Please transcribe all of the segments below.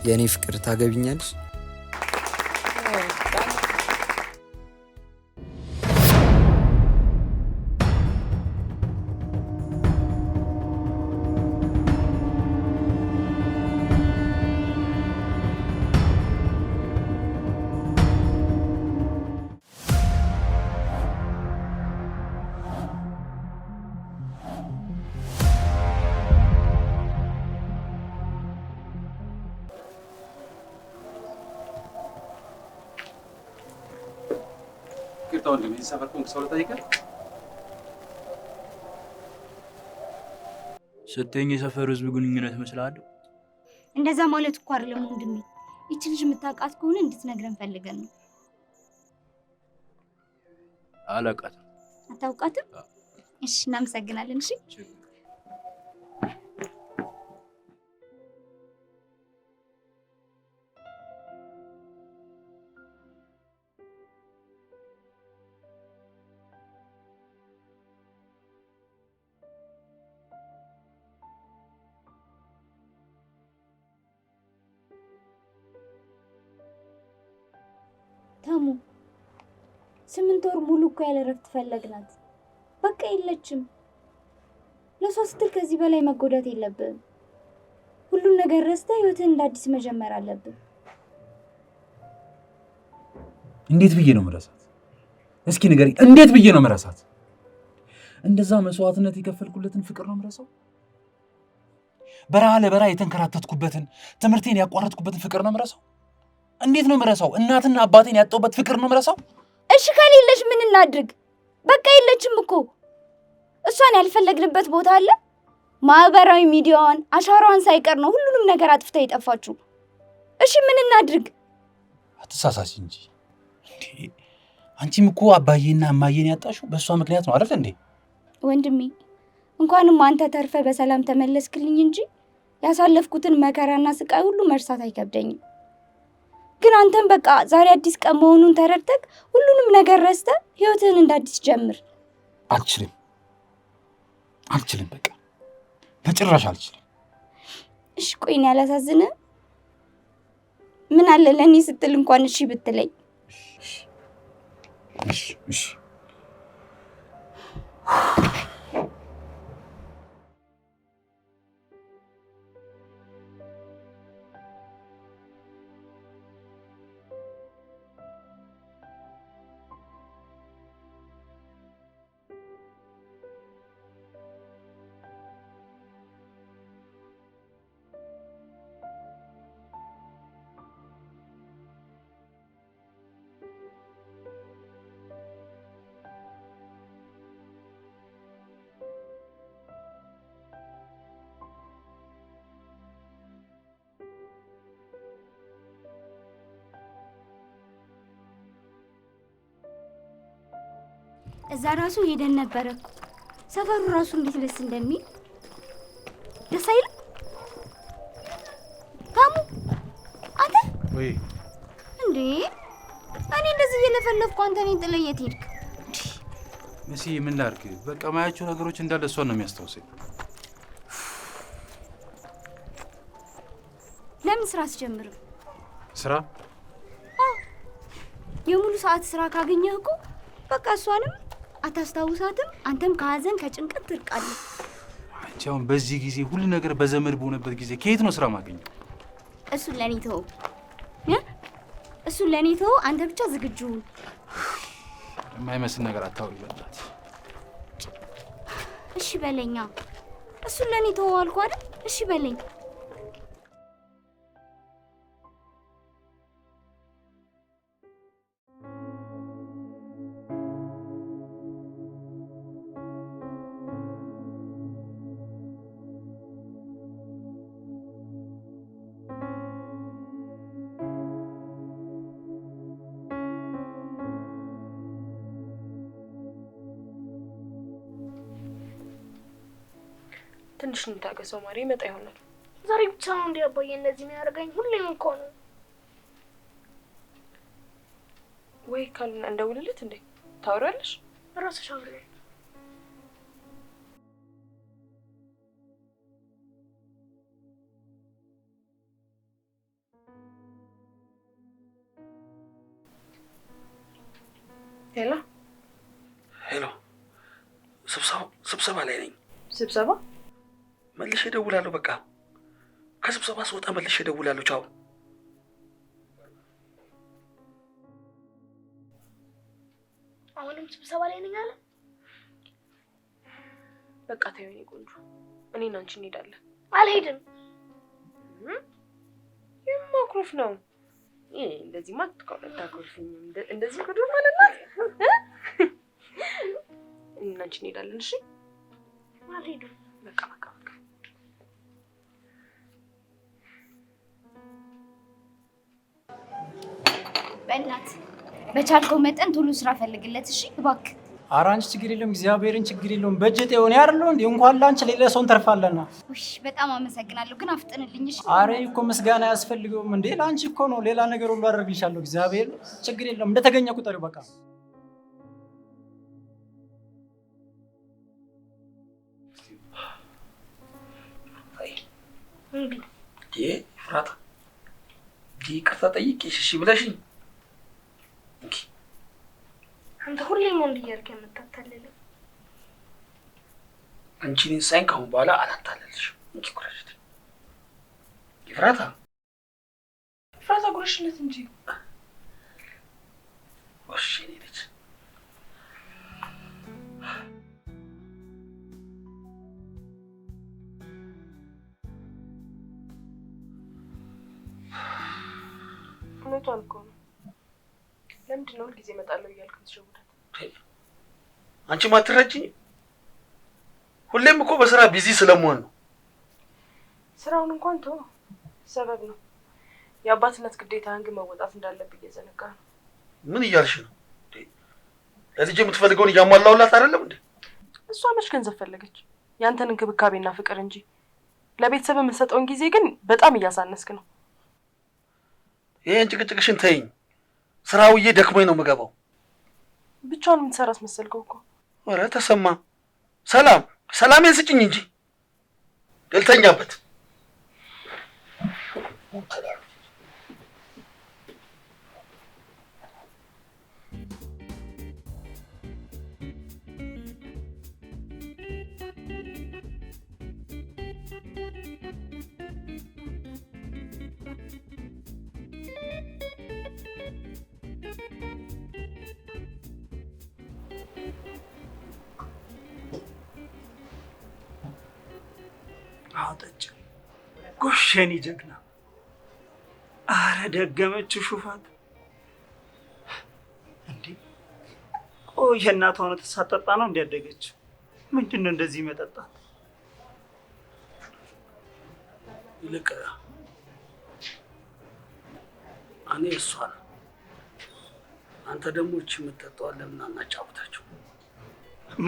የኔ ፍቅር ታገቢኛለሽ? كيرتون لي سافر كونك سولا تايكا ستيني سافر ህዝብ ግንኙነት መስላለሁ እንደዛ ማለት እኮ አይደለም ወንድሜ ይቺ ልጅ የምታውቃት ከሆነ እንድትነግረን ፈልገን ነው አላውቃትም አታውቃትም እሺ እናመሰግናለን እሺ ታሙ 8 ወር ሙሉ እኮ ያለ ረፍት ፈለግናት በቃ የለችም ለሷ ስትል ከዚህ በላይ መጎዳት የለብህም ሁሉን ነገር ረስተህ ህይወትን እንዳዲስ መጀመር አለብህ እንዴት ብዬ ነው መረሳት እስኪ ንገሪ እንዴት ብዬ ነው መረሳት እንደዛ መስዋዕትነት የከፈልኩለትን ፍቅር ነው መረሳው በረሃ ለበረሃ የተንከራተትኩበትን ትምህርቴን ያቋረጥኩበትን ፍቅር ነው መረሳው እንዴት ነው መረሳው እናትና አባቴን ያጣውበት ፍቅር ነው መረሳው እሺ ከሌለሽ ምን እናድርግ በቃ የለችም እኮ እሷን ያልፈለግንበት ቦታ አለ ማህበራዊ ሚዲያዋን አሻራዋን ሳይቀር ነው ሁሉንም ነገር አጥፍታ የጠፋችው እሺ ምን እናድርግ አትሳሳች እንጂ አንቺም እኮ አባዬና እማዬን ያጣሽው በእሷ ምክንያት ነው አይደል እንዴ ወንድሜ እንኳንም አንተ ተርፈ በሰላም ተመለስክልኝ እንጂ ያሳለፍኩትን መከራና ስቃይ ሁሉ መርሳት አይከብደኝም ግን አንተም በቃ ዛሬ አዲስ ቀን መሆኑን ተረድተህ ሁሉንም ነገር ረስተህ ህይወትህን እንዳዲስ ጀምር አልችልም በቃ በጭራሽ አልችልም እሺ ቆይኝ ያላሳዝንህ ምን አለ ለኔ ስትል እንኳን እሺ ብትለኝ እሺ እዛ ራሱ ሄደን ነበር ሰፈሩ ራሱ እንዴት ደስ እንደሚል ደስ አይልም ታሙ አንተ ወይ እንዴ እኔ እንደዚህ እየለፈለፍኩ አንተ እኔን ጥለህ የት ሄድክ መሲ ምን ላድርግ በቃ ማያቸው ነገሮች እንዳለ እሷን ነው የሚያስታውሰኝ ለምን ስራ አስጀምርም ስራ የሙሉ ሰዓት ስራ ካገኘህ እኮ በቃ እሷንም አታስታውሳትም አንተም ከሀዘን ከጭንቀት ትርቃለህ አንቺ አሁን በዚህ ጊዜ ሁሉ ነገር በዘመድ በሆነበት ጊዜ ከየት ነው ስራ ማገኘው እሱን ለኔ ተው አንተ ብቻ ዝግጁ ሁን የማይመስል ነገር አታውሪ በላት እሺ በለኛ እሱን ለኔ ተው አልኩ አይደል እሺ በለኝ ትንሽ እንታገሰው ማሪ መጣ ይሆናል ዛሬ ብቻ ነው እንዴ አባዬ እንደዚህ የሚያደርገኝ ሁሌም እኮ ነው ወይ ካልና እንደውልልት እንዴ ታወራለሽ ራስሽ አውሪ ሄሎ ሄሎ፣ ስብሰባ ላይ ነኝ። ስብሰባ? መልሼ እደውላለሁ። በቃ ከስብሰባ ስወጣ መልሼ እደውላለሁ። ቻው። አሁንም ስብሰባ ላይ ነኝ አለ። በቃ ተይው የኔ ቆንጆ፣ እኔና አንቺ እንሄዳለን። አልሄድም። የማኩረፍ ነው። እንደዚህ አታኮርፊኝም። እንደዚህ ጉዱ ማለት ነው። እኔና አንቺ እንሄዳለን። እሺ? አልሄድም። በቃ በእናት በቻልከው መጠን ቶሎ ስራ ፈልግለት። እሺ እባክህ። ኧረ አንቺ ችግር የለውም፣ እግዚአብሔርን ችግር የለውም። በጀት የሆነ ያርለው እንዴ እንኳን ላንቺ ሌላ ሰውን ተርፋለና። እሺ በጣም አመሰግናለሁ፣ ግን አፍጥንልኝ። እሺ? ኧረ እኮ ምስጋና ያስፈልገውም እንዴ ላንቺ እኮ ነው። ሌላ ነገር ሁሉ አደርግልሻለሁ። እግዚአብሔር ችግር የለውም። እንደተገኘ ቁጠሪው በቃ። ፍራታ ይቅርታ ጠይቄሽ እሺ ብለሽኝ አንተ ሁሌም ወንድ እያልክ የምታታልለው አንቺ ነኝ ሳይን ካሁን በኋላ አላታለልሽም። እንኪ ኩረሽት ፍራታ ጉረሽለት እንጂ ወሽ ነች። እውነቷን እኮ ነው። ለምንድን ነው ሁልጊዜ እመጣለሁ እያልክ የምትሸውዳት? አንቺ ማትረጂኝ? ሁሌም እኮ በስራ ቢዚ ስለመሆን ነው። ስራውን እንኳን ተው፣ ሰበብ ነው። የአባትነት ግዴታህን ግን መወጣት እንዳለብህ እየዘነጋ ነው። ምን እያልሽ ነው? ለልጅ የምትፈልገውን እያሟላውላት አይደለም እንዴ? እሷ መች ገንዘብ ፈለገች? ያንተን እንክብካቤና ፍቅር እንጂ። ለቤተሰብ የምትሰጠውን ጊዜ ግን በጣም እያሳነስክ ነው። ይሄን ጭቅጭቅሽን ተይኝ። ስራውዬ ደክሞኝ ነው የምገባው። ብቻውን የምትሰራ አስመሰልከው እኮ። ኧረ ተሰማ፣ ሰላሜን ስጭኝ እንጂ ልተኛበት። አውጣጭ ጎሸኒ ጀግና። አረ ደገመችው ሹፋት እንዴ! ቆይ እናቷ ነው ተሳጠጣ ነው እንዲያደገችው። ምንድነው እንደዚህ መጠጣት? ይልቅ እኔ እሷ ነው፣ አንተ ደግሞ እቺ የምትጠጣው ለምን አናጫውታችሁ?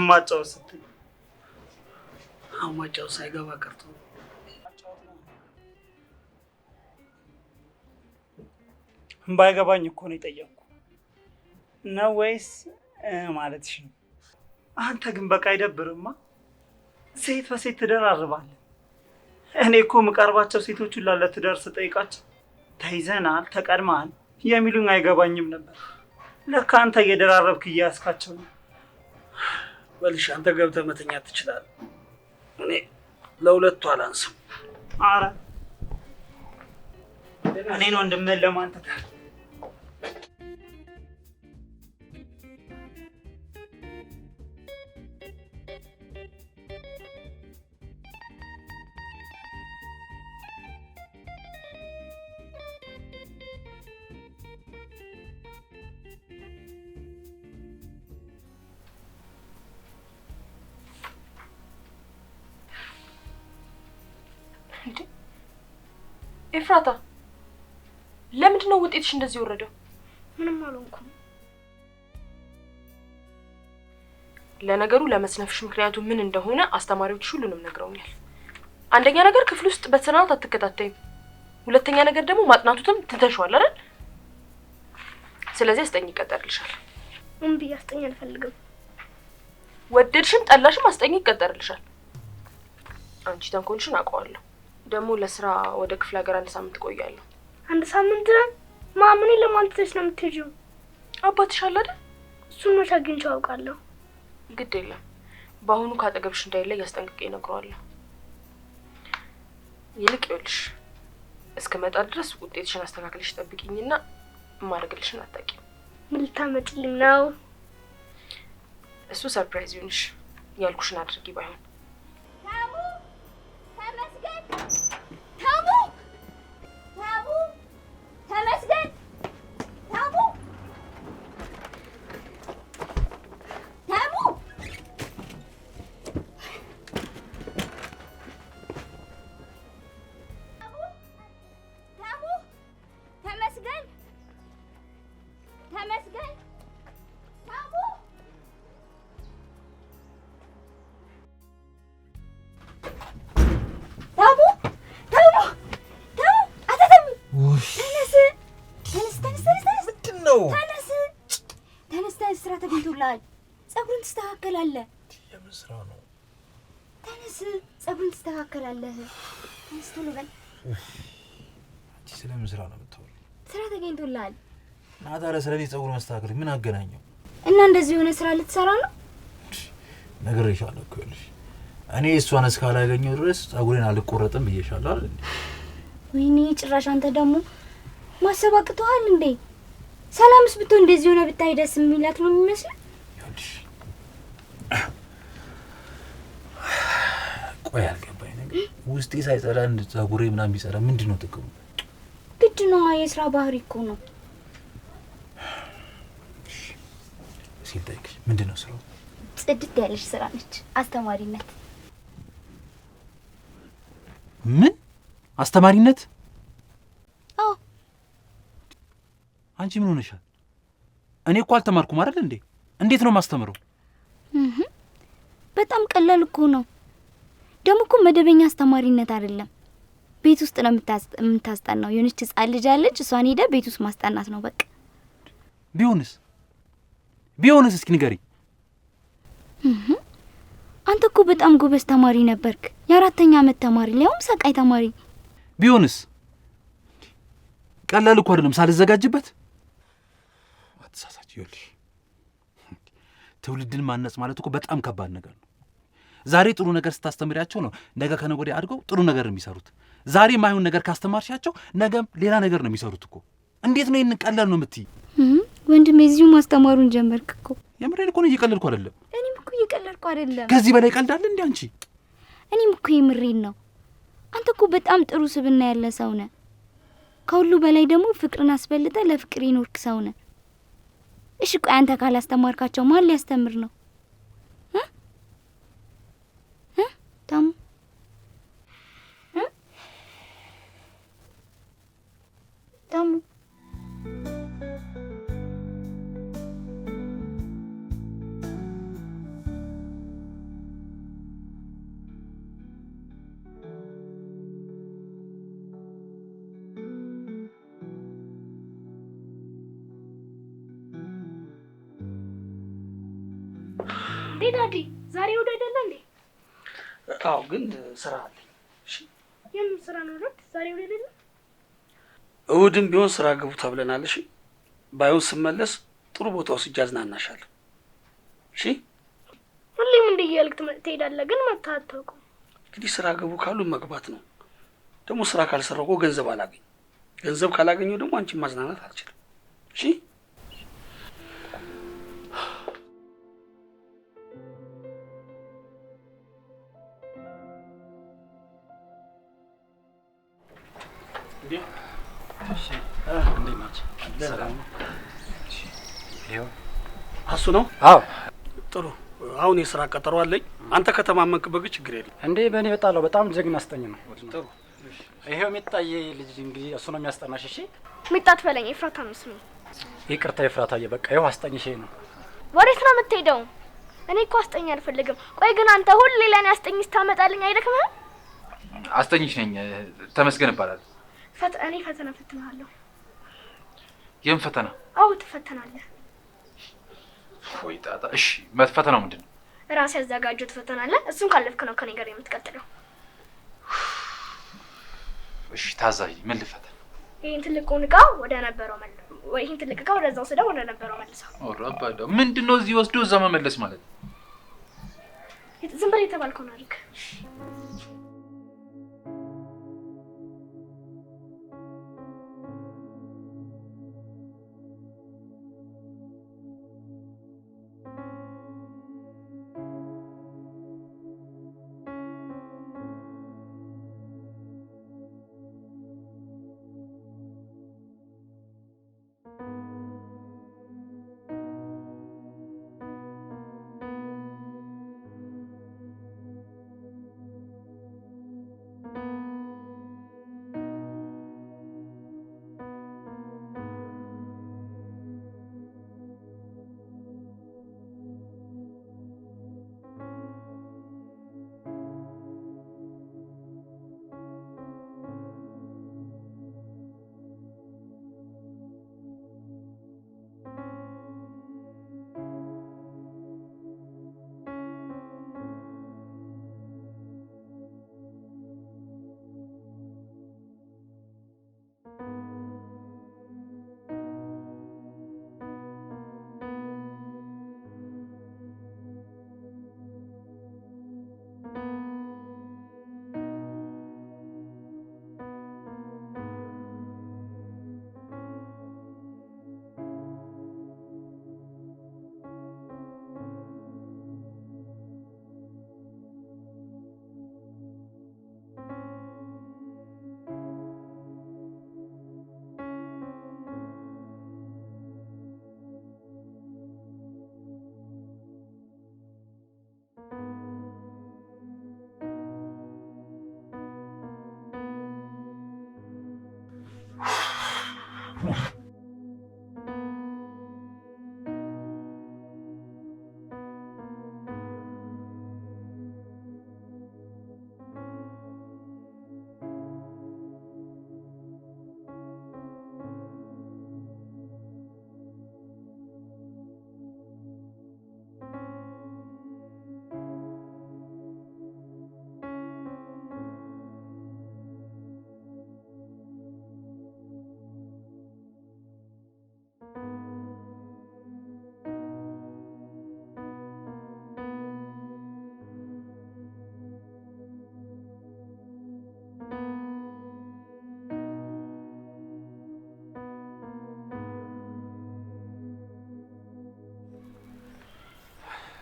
ማጫወት ስትል ማጫው ሳይገባ ቀርቶ ባይገባኝ እኮ ነው የጠየቅኩ ነው ወይስ ማለትሽ ነው? አንተ ግን በቃ አይደብርማ? ሴት በሴት ትደራርባለህ። እኔ እኮ የምቀርባቸው ሴቶች ሁላ ለትዳር ስጠይቃቸው ተይዘናል፣ ተቀድመሃል የሚሉኝ አይገባኝም ነበር። ለካ አንተ እየደራረብክ እያያዝካቸው ነው። በልሽ አንተ ገብተህ መተኛት ትችላለህ። እኔ ለሁለቱ አላንስም። ኧረ እኔን ወንድምህን ለማንተ ኤፍራታ ለምንድን ነው ውጤትሽ እንደዚህ ወረደው? ምንም አልሆንኩም። ለነገሩ ለመስነፍሽ ምክንያቱ ምን እንደሆነ አስተማሪዎች ሁሉንም ነግረውኛል። አንደኛ ነገር ክፍል ውስጥ በስርዓት አትከታተይም። ሁለተኛ ነገር ደግሞ ማጥናቱትም ትተሽዋል አይደል? ስለዚህ አስጠኝ ይቀጠርልሻል። እምቢ፣ አስጠኝ አልፈልግም። ወደድሽም ጠላሽም አስጠኝ ይቀጠርልሻል። አንቺ ተንኮልሽን አውቀዋለሁ። ደግሞ ለስራ ወደ ክፍለ ሀገር 1 ሳምንት ቆያለሁ። 1 ሳምንት? ማምኔ ለማንተሽ ነው የምትሄጂው? አባትሽ አለ አይደል? እሱን መቼ አግኝቼው አውቃለሁ? ግድ የለም በአሁኑ ካጠገብሽ እንዳይለይ አስጠንቅቄ እነግረዋለሁ። ይልቅ ይኸውልሽ እስከመጣ ድረስ ውጤትሽን አስተካክለሽ ጠብቂኝና የማደርግልሽን አታውቂም። ምን ልታመጪልኝ ነው? እሱ ሰርፕራይዝ ይሁንሽ። ያልኩሽን አድርጊ ባይሆን። ታሙ ተመስገን፣ ታሙ ታሙ ተመስገን፣ ታሙ ታሙ ታሙ ተመስገን፣ ተመስገን ታሙ ታሙ ታሙ ታሙ አታተም ተነስ ተነስ ተነስ ተነስ ምንድን ነው? ተነስ ተነስ ስራ ተገኝቶልሃል። ፀጉርን ትስተካከላለህ። የምን ስራ ነው? ተነስ ፀጉርን ትስተካከላለህ። ተነስ ቶሎ በል። አንቺ ስለምን ስራ ነው የምታወሪው? ስራ ተገኝቶልሃል። እና ታዲያ ስለዚህ ፀጉር መስተካከል ምን አገናኘው? እና እንደዚህ የሆነ ስራ ልትሰራ ነው? ነግሬሻለሁ እኮ ይኸውልሽ እኔ እሷን እስካላገኘሁ ድረስ ፀጉሬን አልቆረጥም ብዬሻለሁ አይደል? ወይኔ ጭራሽ አንተ ደግሞ ማሰብ አቅቶሃል እንዴ? ሰላምስ ብትሆን እንደዚህ ሆነ ብታይ ደስ የሚላት ነው የሚመስለው? ይኸውልሽ ቆይ አልገባኝ ነገር ውስጤ ሳይጸዳ ፀጉሬ ምናምን ቢጸዳ ምንድን ነው ጥቅሙ? ግድ ነው፣ የስራ ባህሪ እኮ ነው። ሲልጠይቅሽ ምንድን ነው ስራው? ጽድት ያለሽ ስራ ነች፣ አስተማሪነት። ምን አስተማሪነት? አዎ። አንቺ ምን ሆነሻል? እኔ እኮ አልተማርኩም አይደል እንዴ? እንዴት ነው ማስተምረው? በጣም ቀላል እኮ ነው። ደግሞ እኮ መደበኛ አስተማሪነት አይደለም። ቤት ውስጥ ነው የምታስጠናው። የሆነች ህጻን ልጅ አለች፣ እሷን ሄደ ቤት ውስጥ ማስጠናት ነው በቃ። ቢሆንስ እስኪ ንገሪ። አንተ እኮ በጣም ጎበዝ ተማሪ ነበርክ። የ4ኛ ዓመት ተማሪ ሊያውም ሰቃይ ተማሪ። ቢሆንስ ቀላል እኮ አይደለም ሳልዘጋጅበት። አትሳሳች። ይኸውልሽ ትውልድን ማነጽ ማለት እኮ በጣም ከባድ ነገር ነው። ዛሬ ጥሩ ነገር ስታስተምሪያቸው ነው ነገ ከነገ ወዲያ አድገው ጥሩ ነገር የሚሰሩት። ዛሬ ማይሆን ነገር ካስተማርሻቸው ነገም ሌላ ነገር ነው የሚሰሩት እኮ። እንዴት ነው ይሄን ቀላል ነው የምትይ? ወንድሜ እዚሁ ማስተማሩን ጀመርክ እኮ። የምሬን እኮ ነው፣ እየቀለድኩ አይደለም። እኔም እኮ እየቀለድኩ አይደለም። ከዚህ በላይ ቀልዳለ እንዴ አንቺ? እኔም እኮ የምሬን ነው። አንተ እኮ በጣም ጥሩ ስብዕና ያለ ሰው ነህ። ከሁሉ በላይ ደግሞ ፍቅርን አስበልጠ ለፍቅር ይኖርክ ሰው ነህ። እሺ ቆይ አንተ ካላስተማርካቸው ማን ሊያስተምር ነው? ታሙ ታሙ ዳዲ ዛሬ ወደ አይደለ እንዴ? አዎ፣ ግን ስራ አለኝ። እሺ፣ የምን ስራ ነው? ዛሬ ወደ አይደለ? እሑድም ቢሆን ስራ ገቡ ተብለናል። እሺ፣ ባይሆን ስመለስ ጥሩ ቦታ ወስጄ አዝናናሻለሁ። እሺ፣ ሁሌም እንደ እያልክ ትሄዳለህ፣ ግን መተህ አታውቅም። እንግዲህ ስራ ገቡ ካሉ መግባት ነው። ደግሞ ስራ ካልሰራሁ እኮ ገንዘብ አላገኝ። ገንዘብ ካላገኘሁ ደግሞ አንቺን ማዝናናት አልችልም። እሺ አሱ ነው። አዎ ጥሩ። አሁን የስራ ቀጠሮ አለኝ። አንተ ከተማመንክበት ችግር የለም። እንዴ በእኔ በጣለው በጣም ጀግና አስጠኝ ነው። ጥሩ። ይሄው ሚጣዬ ልጅ እንግዲህ እሱ ነው የሚያስጠናሽ። እሺ ሚጣት በለኝ። ኤፍራታ ነው። ይቅርታ ኤፍራታዬ፣ በቃ ይኸው አስጠኝሽ ነው። ወዴት ነው የምትሄደው? እኔ እኮ አስጠኝ አልፈልግም። ቆይ ግን አንተ ሁሌ ለኔ አስጠኝ ስታመጣልኝ አይደክምህም? አስጠኝሽ ነኝ። ተመስገን እባላለሁ። እኔ ፈተና ፈትናለሁ። የምን ፈተና? አዎ ትፈተናለህ። ወይ ጣጣ። እሺ ፈተናው ምንድን ነው? ራስ ያዘጋጀሁት ፈተና አለ። እሱን ካለፍክ ነው ከኔ ጋር የምትቀጥለው። እሺ ታዛዥ፣ ምን ልፈተን? ይሄን ትልቁን ዕቃ ወይ ይሄን ትልቅ ጋር ወደዛው ስደው ወደ ነበረው መልሰው። አባዳ ምንድነው እዚህ ወስዶ እዛ መመለስ ማለት? ዝም ብለህ የተባልከው ነው አድርግ።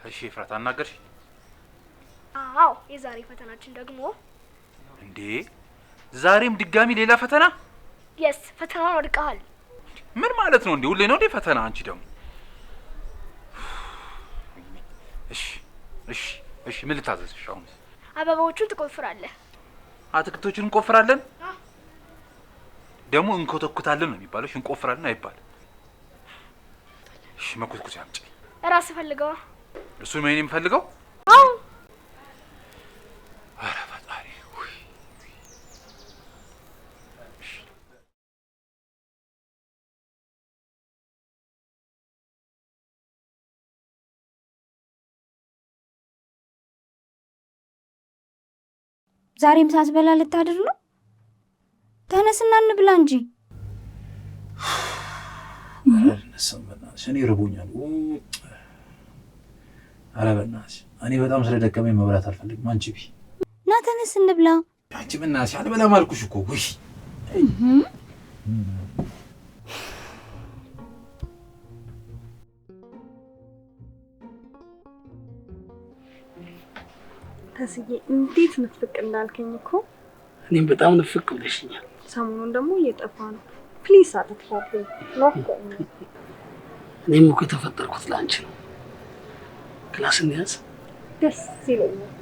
እሺ ፍራት አናገርሽ? አዎ የዛሬ ፈተናችን ደግሞ እንዴ ዛሬም ድጋሚ ሌላ ፈተና? የስ ፈተናውን ወድቀሃል። ምን ማለት ነው እንዴ? ሁሌ ነው እንዴ ፈተና? አንቺ ደግሞ እሺ እሺ እሺ ምን ልታዘዝሽ አሁን? አበባዎቹን ትቆፍራለህ። አትክልቶቹን እንቆፍራለን? ደግሞ እንኮተኩታለን ነው የሚባለው። እንቆፍራለን አይባልም። እሺ መኮትኩት ያምጪ። እራስህ ፈልገው። እሱ ምን የሚፈልገው? አዎ ኧረ ፈጣሪ ወይ ዛሬም ሳትበላ ልታድር ነው? ተነስና እንብላ እንጂ። በእናትሽ እኔ ርቦኛል። ኧረ በእናትሽ እኔ በጣም ስለደከመኝ መብላት አልፈልግም። አንቺ ቢ ና ተነስ እንብላ። አንቺ በእናትሽ አልበላም አልኩሽ እኮ። ውይ ተስዬ እንዴት ንፍቅ እንዳልከኝ እኮ። እኔም በጣም ንፍቅ ብለሽኛል። ሰሞኑን ደግሞ እየጠፋ ነው። ፕሊስ አትጥፋብኝ። እኔም እኮ የተፈጠርኩት ለአንቺ ነው። ክላስ እንያዝ። ደስ ይለኛል።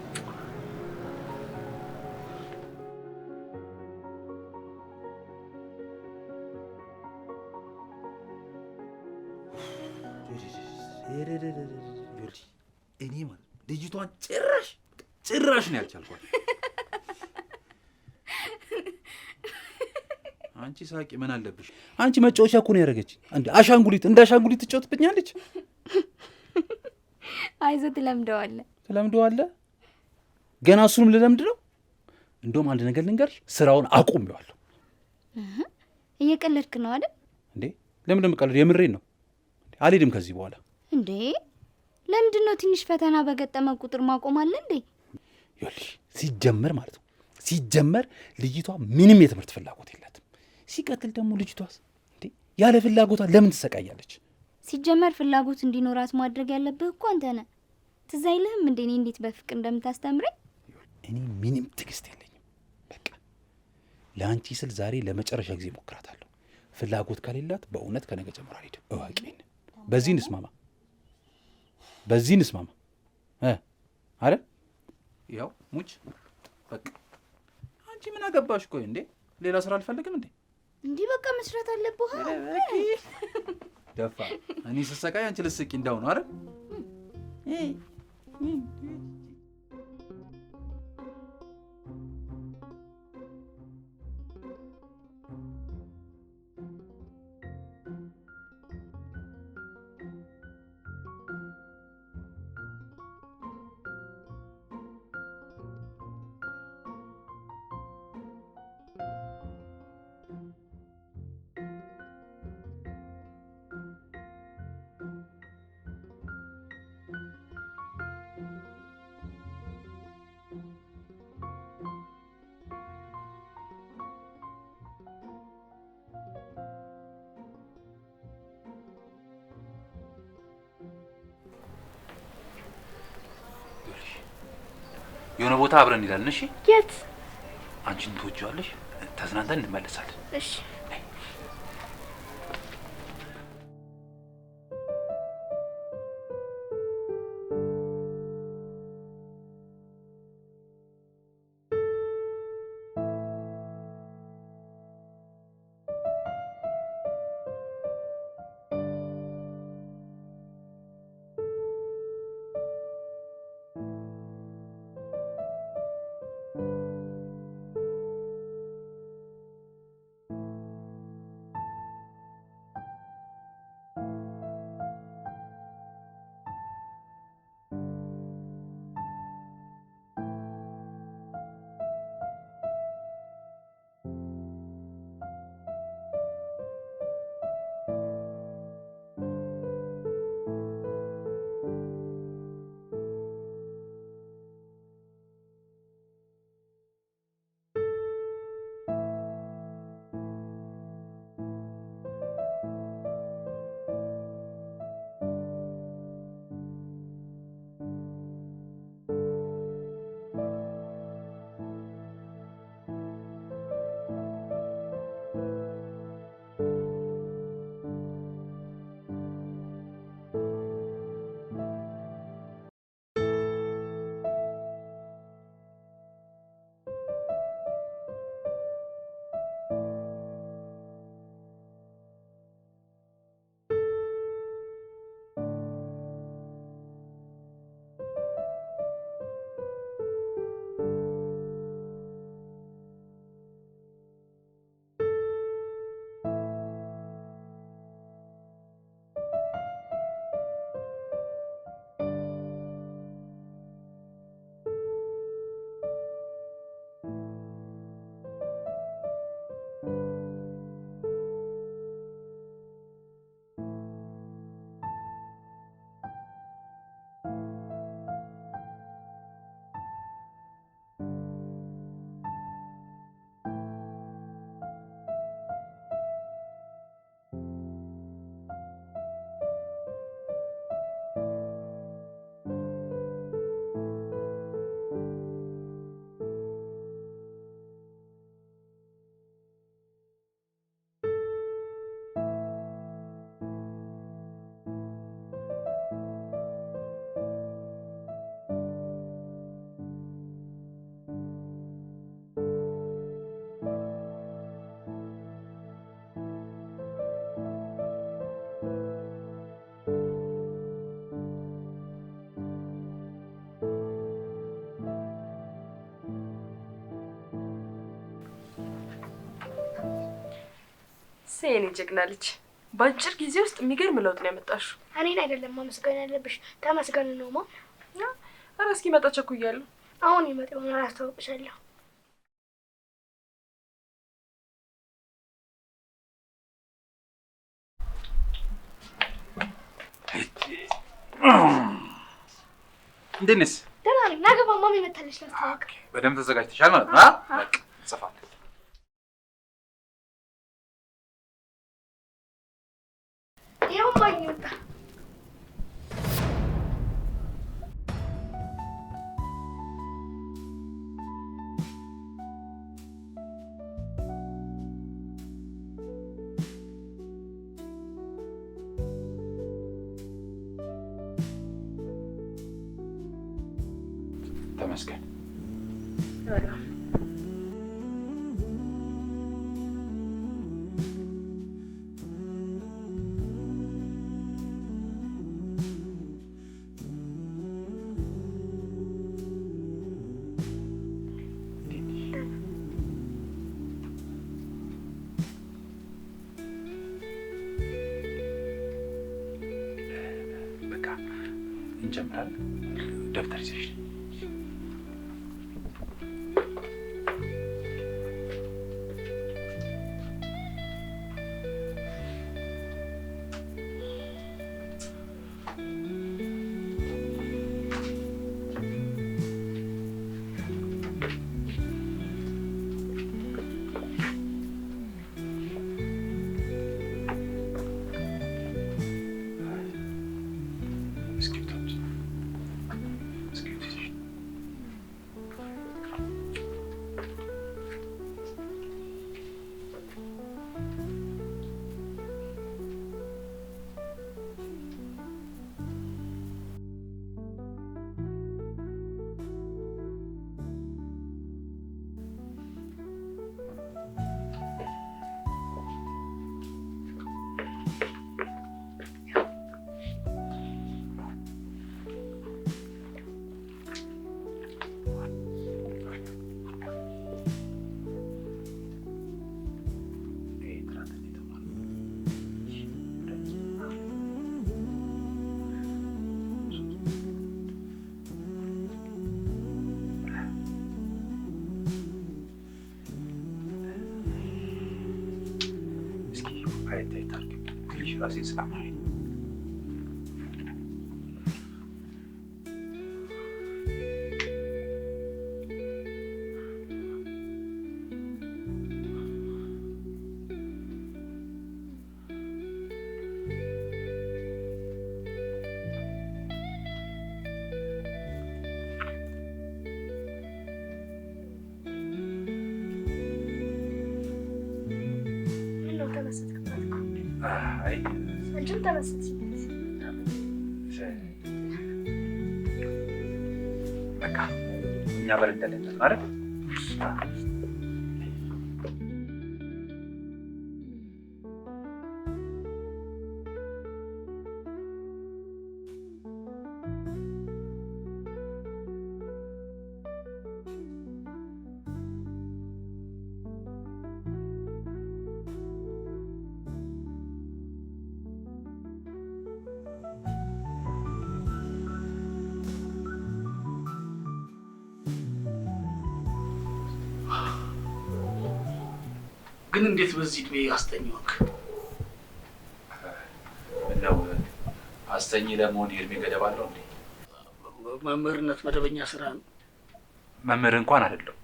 እኔ ማለት ልጅቷን ጭራሽ ነው ያልቻልኳት። አንቺ ሳቂ ምን አለብሽ? አንቺ መጫወቻ እኮ ነው ያደረገች። እንደ አሻንጉሊት ትጫወትብኛለች። አይዞህ ትለምደዋለህ። ገና እሱንም ልለምድ ነው። እንደውም አንድ ነገር ልንገርሽ፣ ስራውን አቁሜዋለሁ። እየቀለድክ ነው አይደል? እንዴ ለምን እንደምቀልድ የምሬን ነው። አልሄድም ከዚህ በኋላ። እንዴ ለምንድን ነው ትንሽ ፈተና በገጠመ ቁጥር ማቆም አለ እንዴ? ይኸውልሽ ሲጀመር ማለት ነው ሲጀመር ልጅቷ ምንም የትምህርት ፍላጎት የላትም። ሲቀጥል ደግሞ ልጅቷስ እንዴ ያለ ፍላጎቷ ለምን ትሰቃያለች? ሲጀመር ፍላጎት እንዲኖራት ማድረግ ያለብህ እኮ አንተ ነህ። ትዝ አይልህም እንዴ እኔ እንዴት በፍቅር እንደምታስተምረኝ? እኔ ምንም ትዕግስት የለኝም። በቃ ለአንቺ ስል ዛሬ ለመጨረሻ ጊዜ ሞክራታለሁ። ፍላጎት ከሌላት በእውነት ከነገ ጀምሮ አልሄድም። እዋቂን በዚህ እንስማማ፣ በዚህ እንስማማ አረ ያው ሙች በቃ አንቺ ምን አገባሽ? ቆይ እንዴ ሌላ ስራ አልፈልግም እንዴ? እንዲህ በቃ መስራት አለብህ። ደፋ እኔ ስሰቃይ አንቺ ልስቂ እንዳው ነው አይደል? የሆነ ቦታ አብረን እንሄዳለን። እሺ? የት? አንቺን ትወጂዋለሽ፣ ተዝናንተን እንመለሳለን። እሺ። ሴኔ ጀግና ልጅ በአጭር ጊዜ ውስጥ የሚገርም ለውጥ ነው ያመጣሽው። እኔን አይደለም ማመስገን ያለብሽ፣ ተመስገን ነውማ። ኧረ እስኪመጣ ቸኩያለሁ። አሁን ይመጣ ይሆናል፣ አስታውቅሻለሁ። እንዴት ነሽ? ደህና ነኝ። ና ግባ፣ ማሚ መታለች ላስተዋውቅ። በደንብ ተዘጋጅተሻል ማለት ነው? በቃ ጽፋለሁ። ይኸው ማኝ ወጣ። ተመስገን። በቃ እንጀምራለን። ደብተር ይዘሽ ራሴን ስላማረኝ ምነው ተመሰጥክበት? አይ አንቺም ተመሰጥሽ። በቃ እኛ በረንዳለን ማለት ግን እንዴት በዚህ እድሜ አስተኛውክ? ምነው አስተኝ ለመሆን የእድሜ ገደብ አለው እንዴ? መምህርነት መደበኛ ስራ ነው። መምህር እንኳን አይደለም።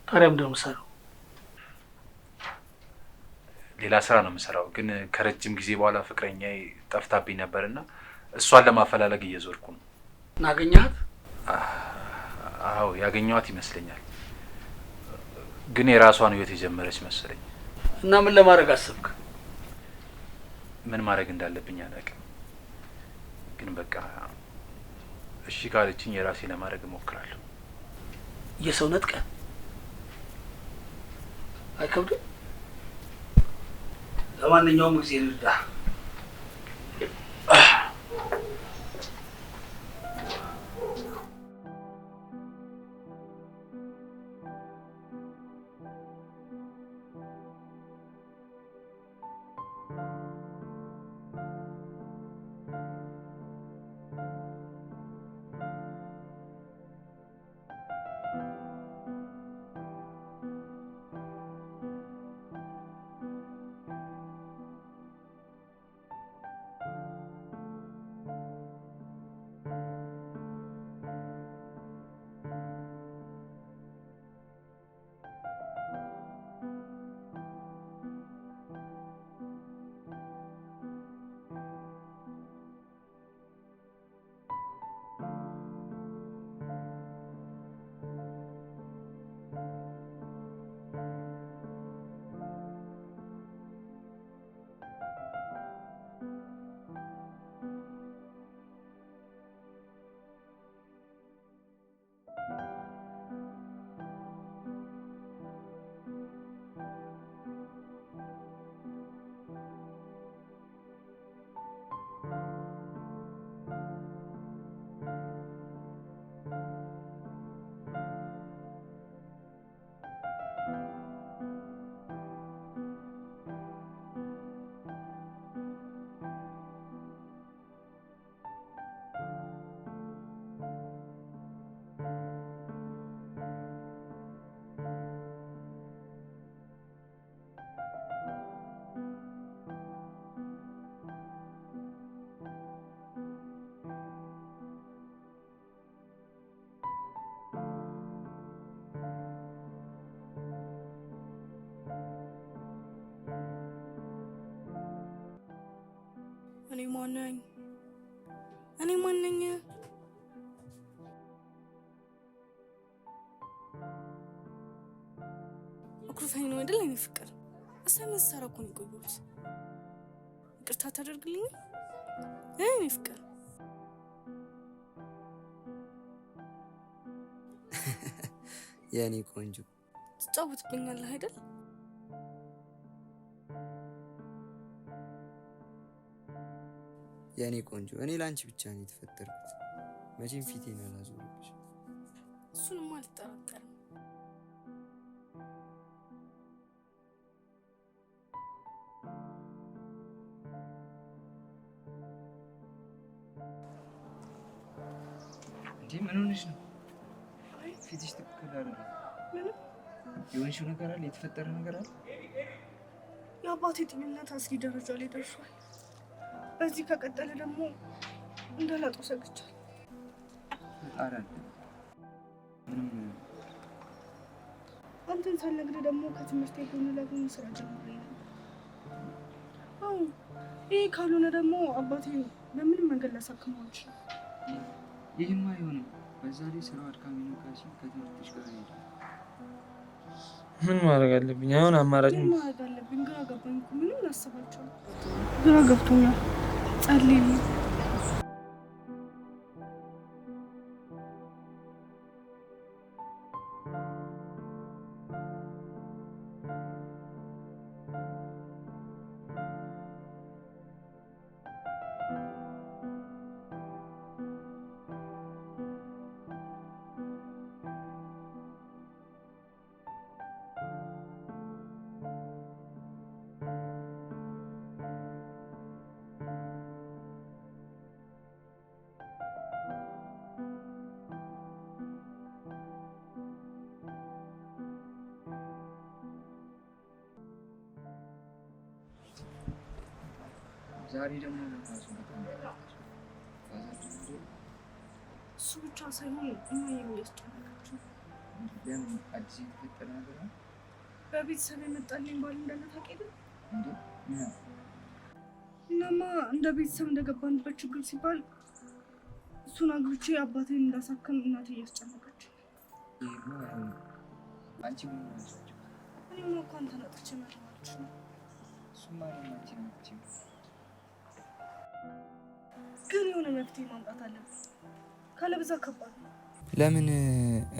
ታዲያ ምንድን ነው የምትሰራው? ሌላ ስራ ነው የምሰራው። ግን ከረጅም ጊዜ በኋላ ፍቅረኛዬ ጠፍታብኝ ነበርና እሷን ለማፈላለግ እየዞርኩ ነው። እናገኛት? አዎ ያገኘኋት ይመስለኛል። ግን የራሷን ህይወት የጀመረች መሰለኝ። እና ምን ለማድረግ አሰብክ? ምን ማድረግ እንዳለብኝ አላውቅም። ግን በቃ እሺ ካለችኝ የራሴ ለማድረግ እሞክራለሁ። የሰው ነጥቀ አይከብድም? ለማንኛውም ጊዜ ልርዳ። ማነኝ? እኔ ማነኝ? አኩርፈኝ ነው አይደል? እኔ ፍቅር አሳይመንት ሰራ እኮ ነው የቆየሁት። ይቅርታ ታደርግልኝ? እኔ ፍቅር የኔ ቆንጆ ትጫወትብኛለህ አይደል? የኔ ቆንጆ እኔ ላንቺ ብቻ ነው የተፈጠርኩት። መቼም ፊቴን አላዞርብሽ። እሱንም አልጠራጠርም። እንዴ ምን ሆነሽ ነው? ፊትሽ ትክክል አይደለም። ምንም የሆንሽው ነገር አለ? የተፈጠረ ነገር አለ? የአባቴ ጤንነት አስጊ ደረጃ ላይ ደርሷል። በዚህ ከቀጠለ ደግሞ እንዳላጣው ሰግቻለሁ። ኧረ ምንም አንተን ሳልነግርህ ደግሞ ከትምህርቴ ጎን ለጎን ስራ ጀምሬ ነው። አዎ ይህ ካልሆነ ደግሞ አባቴ በምንም መንገድ ላሳክመው አልችልም። ይህማ አይሆንም። በዛ ላይ ስራው አድካሚ ነው ካልሽኝ ከትምህርትሽ ጋር ሄደ። ምን ማድረግ አለብኝ አሁን? አማራጭ ምን ማድረግ አለብኝ? ግራ ገባኝ እኮ ምንም ላስባቸው ግራ ገብቶኛል። ጸልይልኝ። ዛሬ ደግሞ እሱ ብቻ ሳይሆን እማዬም እያስጨነቀችው። ለምን? አዲስ የተፈጠረ ነገር ነው? በቤተሰብ የመጣልኝ ባል እንዳለ ታውቂያለሽ? እንዴ ምን? እናማ እንደ ቤተሰብ እንደገባንበት ችግር ሲባል እሱን አግብቼ አባቴን እንዳሳከም እናቴ እያስጨነቀች። ይሄማ አንቺ ምን ሆነሽ? እኔማ እኮ አንተን አጥቼ መራማች ነው። እሱማ አንቺ ነች። ግን የሆነ መፍትሄ ማምጣት አለብን። ካለበዛ ከባድ ነው። ለምን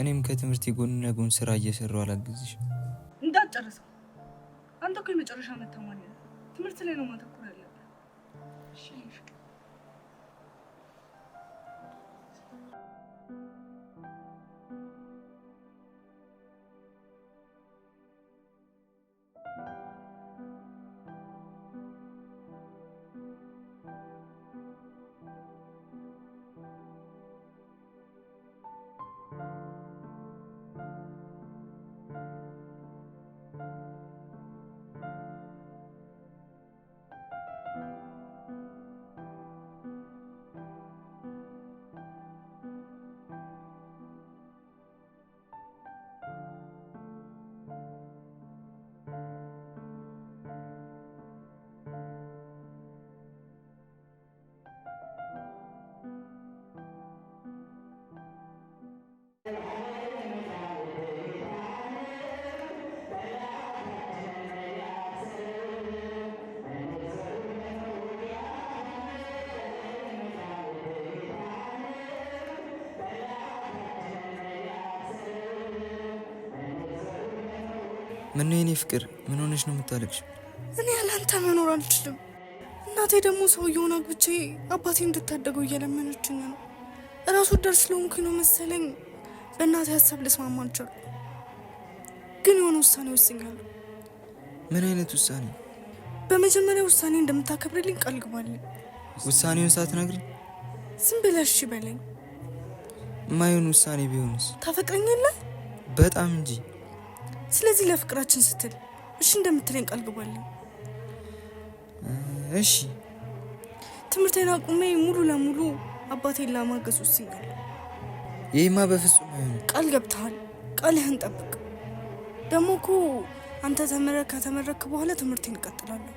እኔም ከትምህርት ጎን ለጎን ስራ እየሰራሁ አላግዝሽም? እንዳትጨርሰው። አንተ እኮ የመጨረሻ ዓመት ተማሪ ነህ። ትምህርት ላይ ነው ማተኮር ያለብህ። እሺ ምን ነው የኔ ፍቅር? ምን ሆነሽ ነው የምታለቅሽው? እኔ ያላንተ መኖር አልችልም። እናቴ ደግሞ ሰውየውን አግብቼ አባቴ እንድታደገው እየለመነችኝ ነው። እራሱ ወዳድ ስለሆንኩኝ ነው መሰለኝ በእናቴ ሀሳብ ልስማማ አልቻልኩም። ግን የሆነ ውሳኔ ወስኛለሁ። ምን አይነት ውሳኔ? በመጀመሪያ ውሳኔ እንደምታከብርልኝ ቃል ግባልኝ። ውሳኔውን ሳትነግሪኝ? ዝም ብለሽ እሺ በለኝ። የማይሆን ውሳኔ ቢሆንስ? ታፈቅረኛለህ? በጣም እንጂ። ስለዚህ ለፍቅራችን ስትል እሺ እንደምትለኝ ቃል ግባልኝ። እሺ። ትምህርቴን አቁሜ ሙሉ ለሙሉ አባቴን ለማገዝ ወስኛለሁ። ይሄማ በፍጹም አይሆንም። ቃል ገብተሃል። ቃልህን ጠብቅ። ደግሞ እኮ አንተ ከተመረክ በኋላ ትምህርቴን እቀጥላለሁ።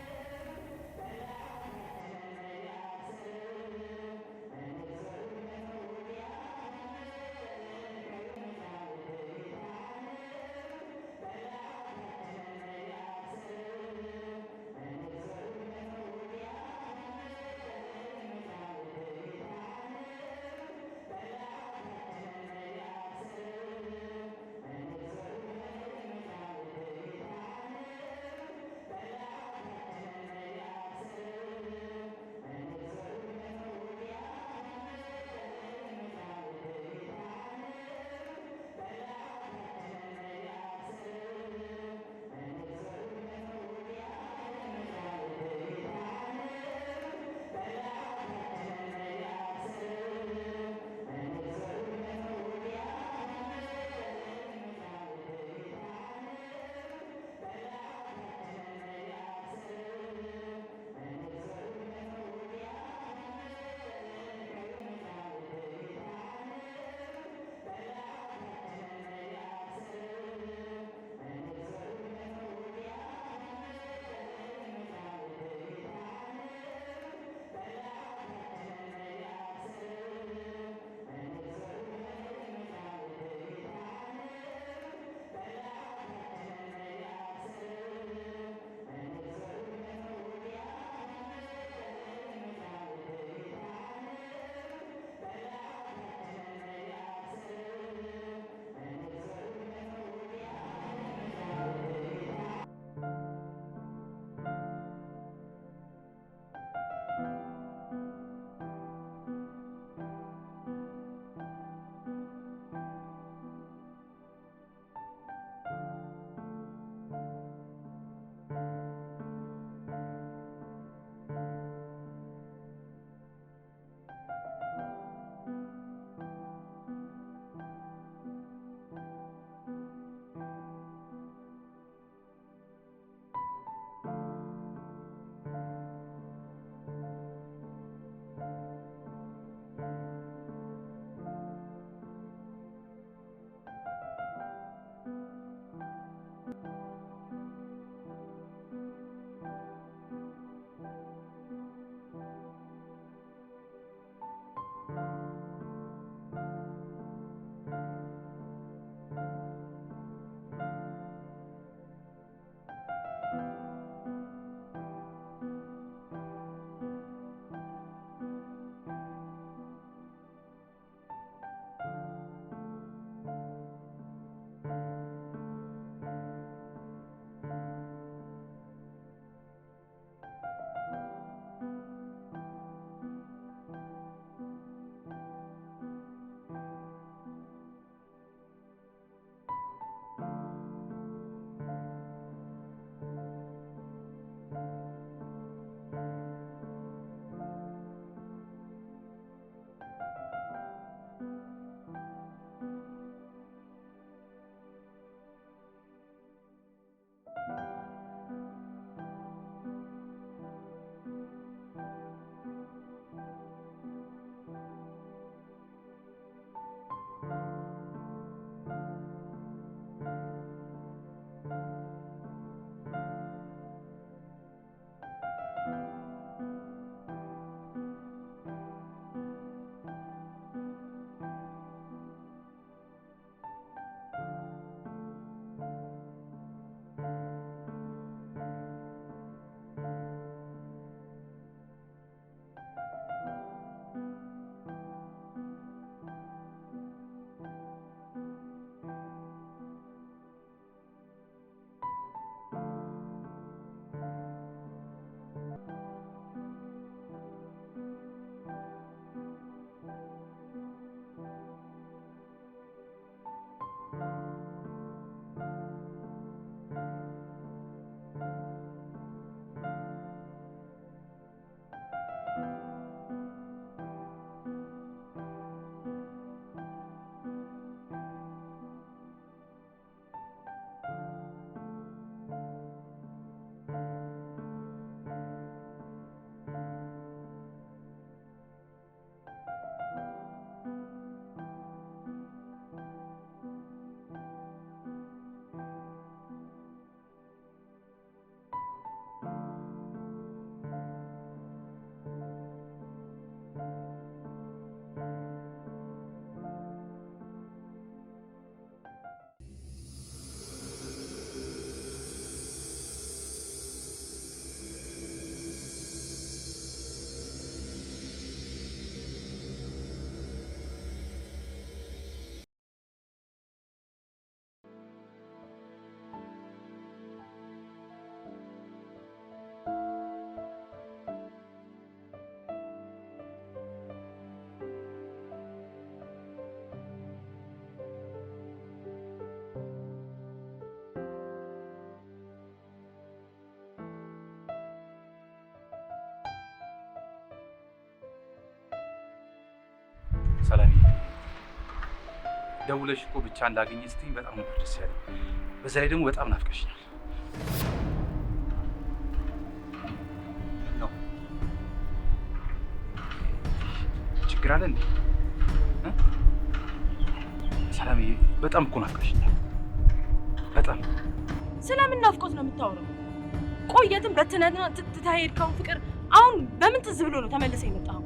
ሰላም ደውለሽ እኮ ብቻ እንዳገኘ ስትይኝ በጣም ነበር ደስ ያለኝ። በዛ ላይ ደግሞ በጣም ናፍቀሽኛል። ነው ችግር አለ እንዴ? ሰላምዬ በጣም እኮ ናፍቀሽኛል። በጣም ስለምን ናፍቆት ነው የምታወራው? ቆየትም በትነትና ትታሄድከውን ፍቅር አሁን በምን ትዝ ብሎ ነው ተመልሰህ የመጣኸው?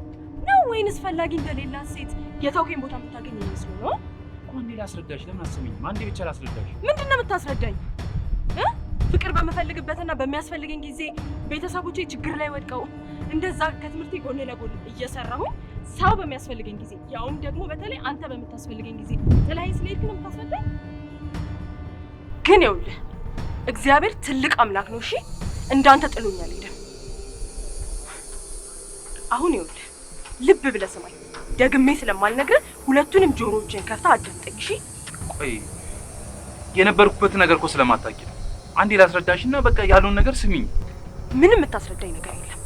ነው ወይንስ ፈላጊ እንደሌላት ሴት የተውከኝ ቦታ የምታገኝ ይመስሉ ነው? አንዴ ላስረዳሽ። ለምን አሰሚኝም? አንዴ ብቻ ላስረዳሽ። ምንድን ነው የምታስረዳኝ? ፍቅር በምፈልግበትና በሚያስፈልገኝ ጊዜ ቤተሰቦቼ ችግር ላይ ወድቀው እንደዛ ከትምህርቴ ጎን ለጎን እየሰራሁ ሰው በሚያስፈልገኝ ጊዜ ያውም ደግሞ በተለይ አንተ በምታስፈልገኝ ጊዜ ተለያይ ስለሄድክ ነው የምታስረዳኝ? ግን ይኸውልህ እግዚአብሔር ትልቅ አምላክ ነው። እሺ እንዳንተ ጥሎኛል ሄደ። አሁን ይኸውልህ ልብ ብለህ ስማኝ። ደግሜ ስለማልነግርህ ሁለቱንም ጆሮዎችን ከፍታ አዳምጠኝ። እሺ ቆይ የነበርኩበት ነገር እኮ ስለማታውቂ ነው። አንዴ ላስረዳሽና በቃ ያለውን ነገር ስሚኝ። ምንም የምታስረዳኝ ነገር የለም።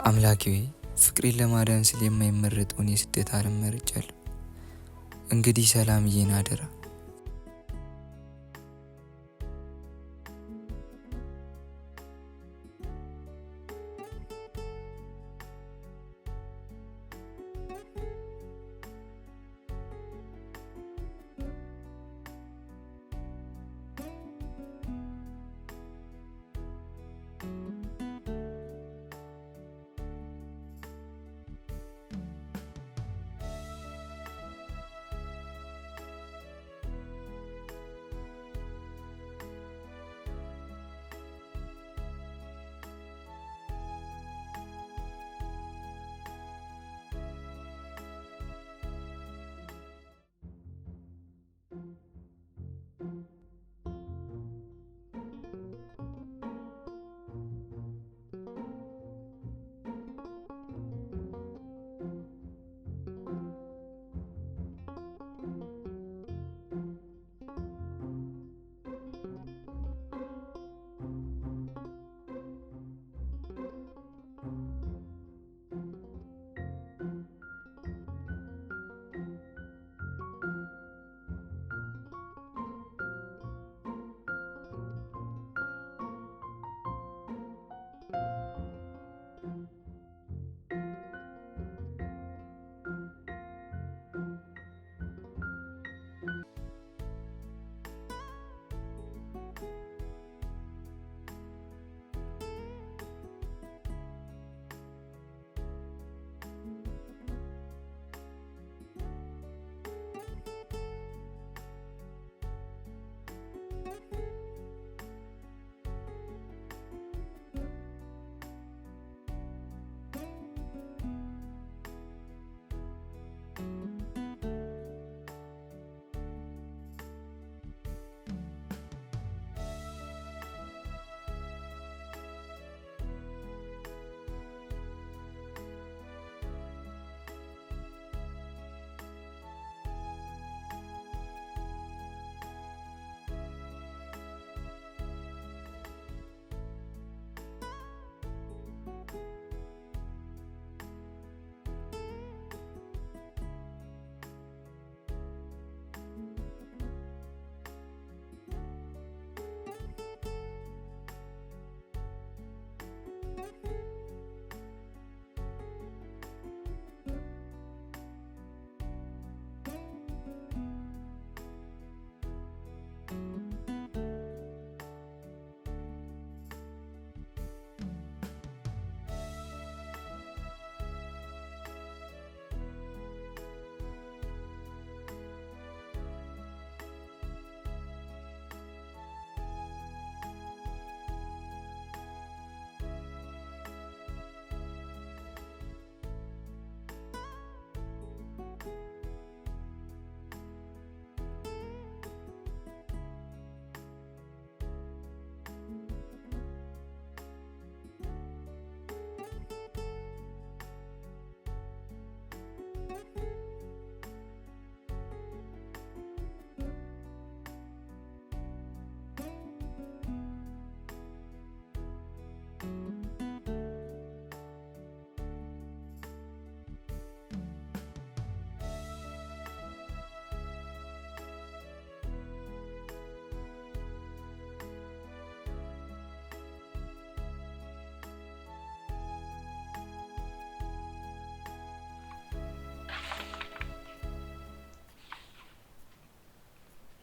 አምላኬ ፍቅሬን ለማዳን ስል የማይመረጠውን የስደት ዓለም መርጫለሁ። እንግዲህ ሰላምዬን አደራ።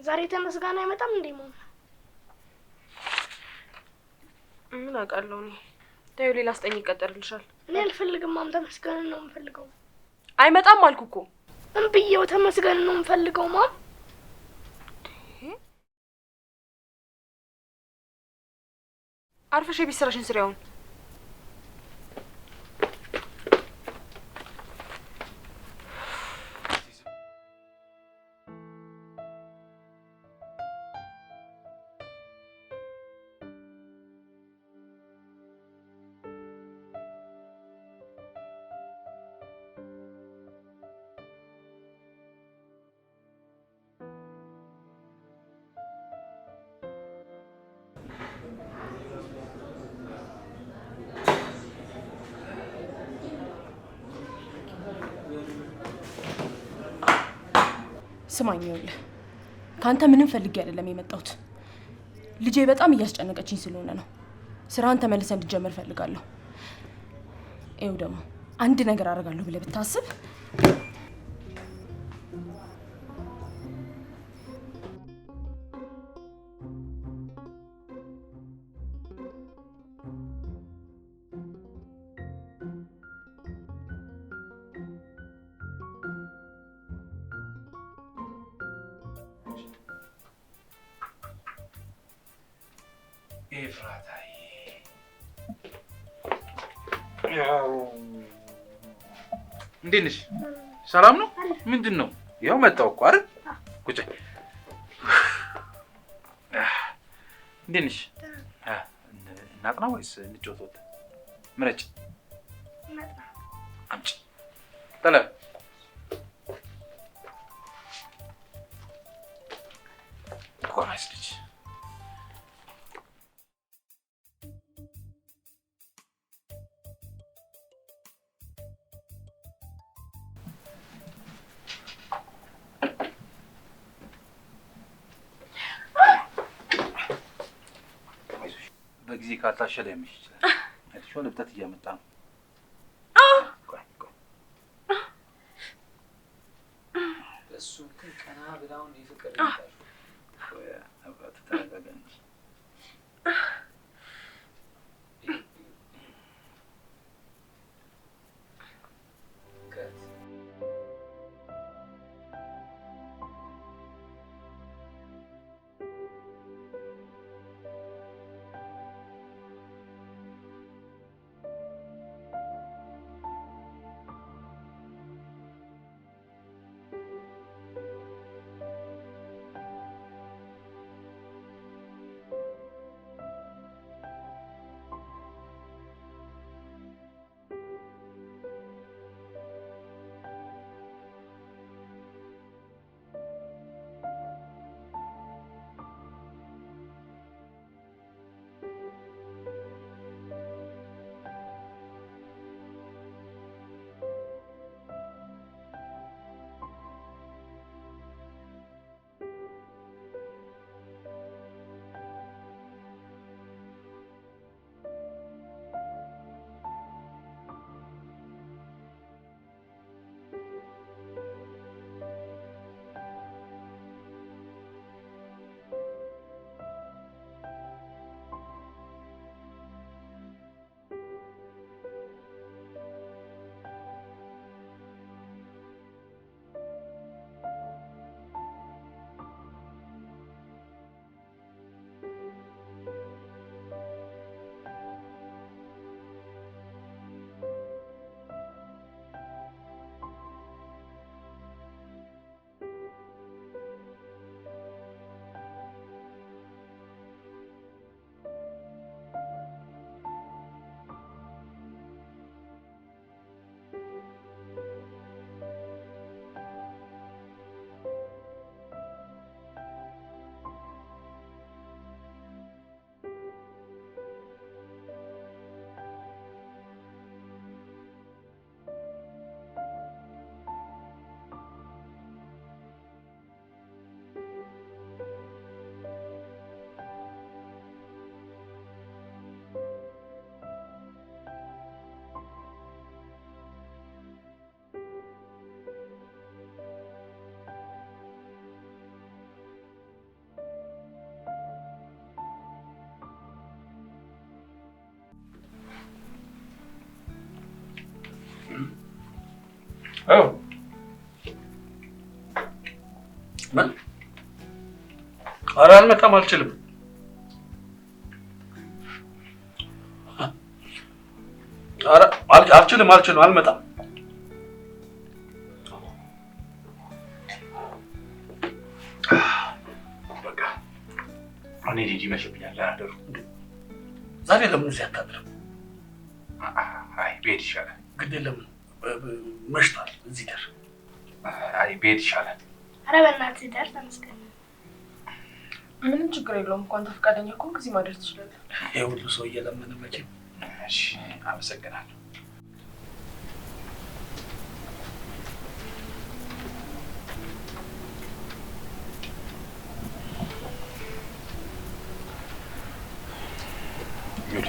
ዛሬ ተመስጋና አይመጣም እንዴ? ምን አውቃለሁ እኔ። ታዩ ሌላ አስጠኝ ይቀጠርልሻል። እኔ አልፈልግም። ማም ተመስገን ነው የምፈልገው። አይመጣም አልኩ እኮ። እምብዬው ተመስገን ነው የምፈልገው ማም። አርፈሽ የቤት ስራሽን ስሪያውን። ስማኝ ይኸውልህ፣ ከአንተ ምንም ፈልጌ አይደለም የመጣሁት። ልጄ በጣም እያስጨነቀችኝ ስለሆነ ነው። ስራህን ተመልሰህ እንድትጀምር ፈልጋለሁ። ይኸው ደግሞ አንድ ነገር አደርጋለሁ ብለህ ብታስብ ኤፍራታዬ እንዴት ነሽ? ሰላም ነው? ምንድን ነው? ያው መጣሁ እኮ አይደል? ቁጭ እንዴት ነሽ? እናጥና ወይስ እንጫወት? ምረጭ። አምጪ ጠለብ ጎራስ ልጅ በጊዜ ካልታሸለ ያምሽ ይችላል። አይተሽው ልብጠት እያመጣ ነው። እሱ ግን ቀና ብላውን ይፍቅር አባቱ ተረጋጋኝ። ምን? ኧረ አልመጣም፣ አልችልም። ኧረ አልችልም፣ አልመጣም። በቃ እኔ ዲዲ መሽብኛል። አደሩ ዛሬ ለምን እዚህ አታድርም? አይ ቤት ይሻላል። ግድ የለም መሽቷል። እዚህ ደር። አይ ቤት ይሻላል። ኧረ በእናትህ ደር። ተመስገን። ምንም ችግር የለውም እኮ አንተ ፈቃደኛ ከሆንክ እዚህ ማደር ትችላለህ። ይሄ ሁሉ ሰው እየለመነ መቼም። እሺ አመሰግናለሁ።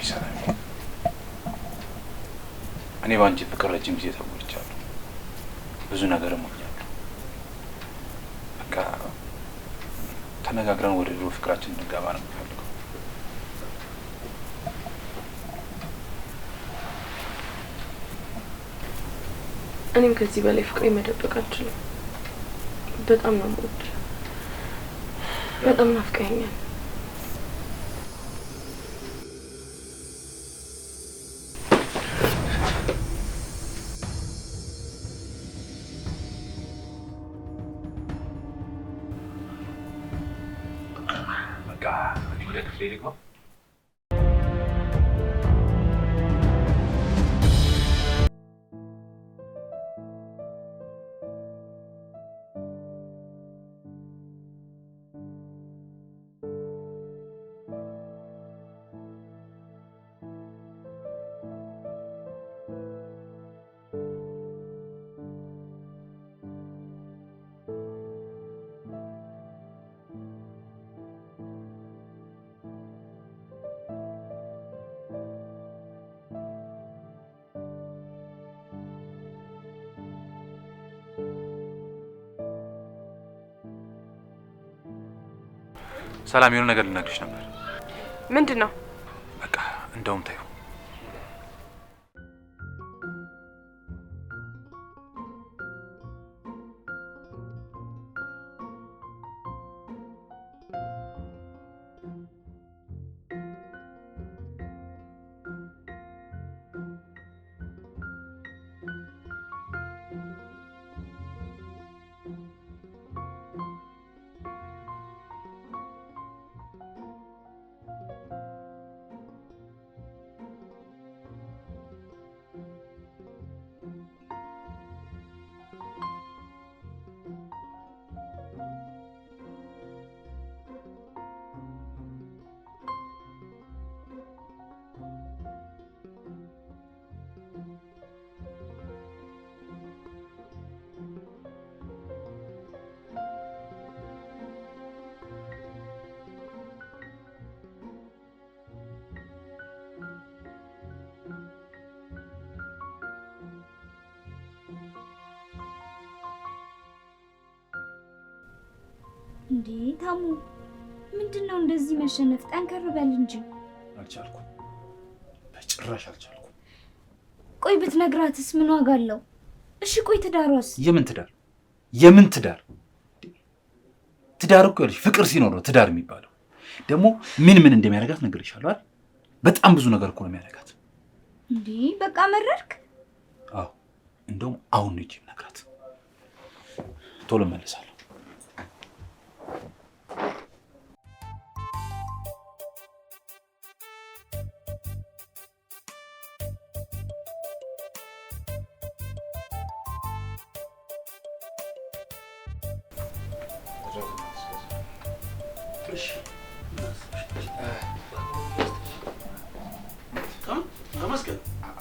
ሰላም እኔ ባንቺ ፍቅር ረጅም ጊዜ ተጎድቻለሁ። ብዙ ነገር ሞኛለሁ። በቃ ተነጋግረን ወደ ድሮ ፍቅራችን እንገባ ነው የምፈልገው። እኔም ከዚህ በላይ ፍቅሬ መደበቅ አልችልም። በጣም ነው የምወድህ። በጣም ናፍቀኸኛል። በቃ እኔ ወደ ክፍሌ ልግባ። ሰላም የሆነ ነገር ልነግርሽ ነበር። ምንድን ነው? በቃ እንደውም ታዩ እንዴ ታሙ ምንድነው እንደዚህ መሸነፍ? ጠንከር በል እንጂ። አልቻልኩም፣ በጭራሽ አልቻልኩም። ቆይ ብትነግራትስ ምን ዋጋ አለው? እሺ ቆይ ትዳሯስ? የምን ትዳር? የምን ትዳር? ትዳር እኮ ያለሽ ፍቅር ሲኖር ነው ትዳር የሚባለው። ደግሞ ምን እንደሚያደርጋት ነግሬሻለሁ አይደል? በጣም ብዙ ነገር እኮ ነው የሚያደርጋት። እንዴ በቃ መረርክ? አዎ እንደውም አሁን ነው እቺ ነግራት። ቶሎ መለሳለሁ።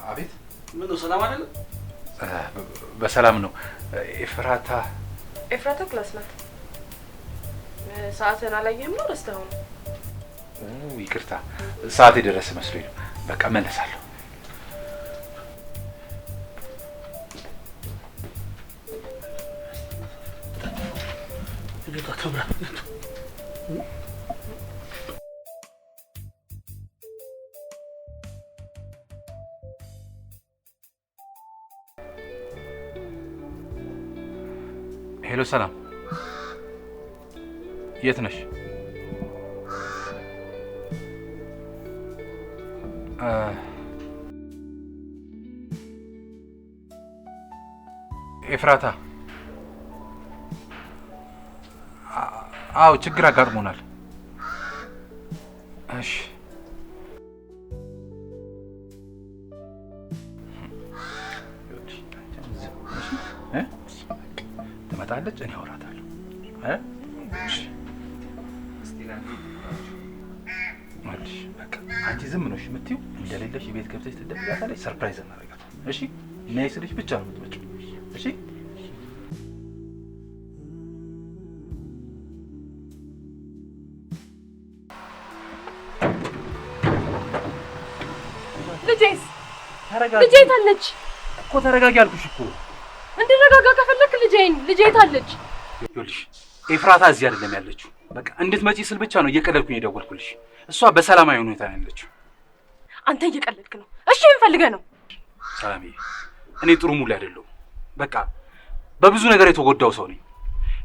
አቤት። ምን ነው ሰላም አይደለም? በሰላም ነው። ኤፍራታ ክላስ ናት። ሰዓትን አላየህም ነው? ረስተኸው ነው? ይቅርታ፣ ሰዓት የደረሰ መስሎኝ ነው። በቃ መለሳለሁ። ሄሎ ሰላም፣ የት ነሽ? ኤፍራታ፣ አዎ ችግር አጋጥሞናል። እሺ ትመጣለች፣ እኔ አወራታለሁ። በቃ አንቺ ዝም ነው የምትይው። እንደሌለሽ ቤት ገብተሽ ትደብቂያታለሽ። ሰርፕራይዝ እናደርጋታለን። እሺ ነይ ስልሽ ብቻ ነው የምትመጪው። እሺ ልጄስ? ተረጋጊ። ልጄ ታለች እኮ ተረጋጊ አልኩሽ እኮ። እንድረጋጋ ከፈለክ ልጄ ታለች። ይኸውልሽ ኤፍራታ እዚህ አይደለም ያለችው። በቃ እንድትመጪ ስል ብቻ ነው እየቀለድኩኝ የደወልኩልሽ። እሷ በሰላማዊ ሁኔታ ነው ያለችው። አንተ እየቀለድክ ነው። እሺ ምን ፈልገህ ነው? ሰላምዬ እኔ ጥሩ ሙሉ አይደለሁም። በቃ በብዙ ነገር የተጎዳው ሰው ነኝ።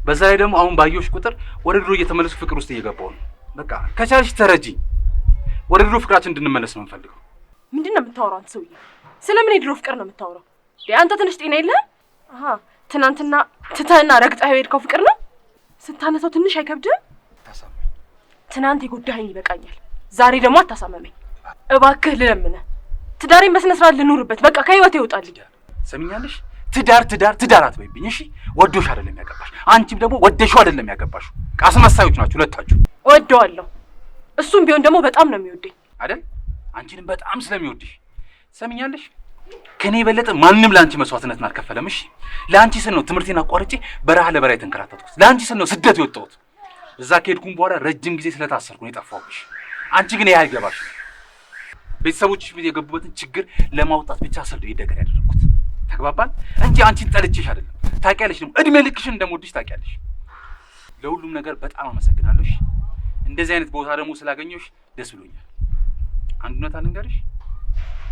በዛ ላይ ደግሞ አሁን ባየሁሽ ቁጥር ወደ ድሮ እየተመለስኩ ፍቅር ውስጥ እየገባሁ ነው። በቃ ከቻልሽ ተረጂኝ። ወደ ድሮ ፍቅራችን እንድንመለስ ነው የምፈልገው። ምንድን ነው የምታወራው አንተ ሰውዬ? ስለምን የድሮ ፍቅር ነው የምታወራው? አንተ ትንሽ ጤና የለህም? አሃ ትናንትና ትተህና ረግጠህ የሄድከው ፍቅር ነው? ስታነሳው ትንሽ አይከብድም? ትናንት የጎዳኸኝ ይበቃኛል። ዛሬ ደግሞ አታሳመመኝ እባክህ፣ ልለምንህ። ትዳሬን በስነ ስርዓት ልኑርበት። በቃ ከህይወት ይወጣልኝ። ሰሚኛለሽ? ትዳር አትበይብኝ እሺ? ወዶሽ አይደለም ያገባሽ፣ አንቺም ደግሞ ወደሽው አይደለም ያገባሽ። አስመሳዮች ናችሁ ሁለታችሁ። እወደዋለሁ፣ እሱም ቢሆን ደግሞ በጣም ነው የሚወደኝ አይደል? አንቺንም በጣም ስለሚወድሽ። ሰሚኛለሽ? ከኔ የበለጠ ማንም ለአንቺ መስዋዕትነትን አልከፈለም። እሺ? ለአንቺ ስል ነው ትምህርቴን አቋርጬ በረሃ ለበረሃ የተንከራተትኩት። ለአንቺ ስል ነው ስደት የወጣሁት። እዛ ከሄድኩም በኋላ ረጅም ጊዜ ስለታሰርኩ ነው የጠፋሁሽ። አንቺ ግን ይሄ አይገባሽም። ቤተሰቦችሽ የገቡበትን ችግር ለማውጣት ብቻ ስል ነው ይደገር ያደረኩት። ተግባባን እንጂ አንቺን ጠልቼሽ አይደለም። ታውቂያለሽ፣ ደግሞ እድሜ ልክሽን እንደምወድሽ ታውቂያለሽ። ለሁሉም ነገር በጣም አመሰግናለሁ። እንደዚህ አይነት ቦታ ደግሞ ስላገኘሁሽ ደስ ብሎኛል። አንድ እውነት ልንገርሽ፣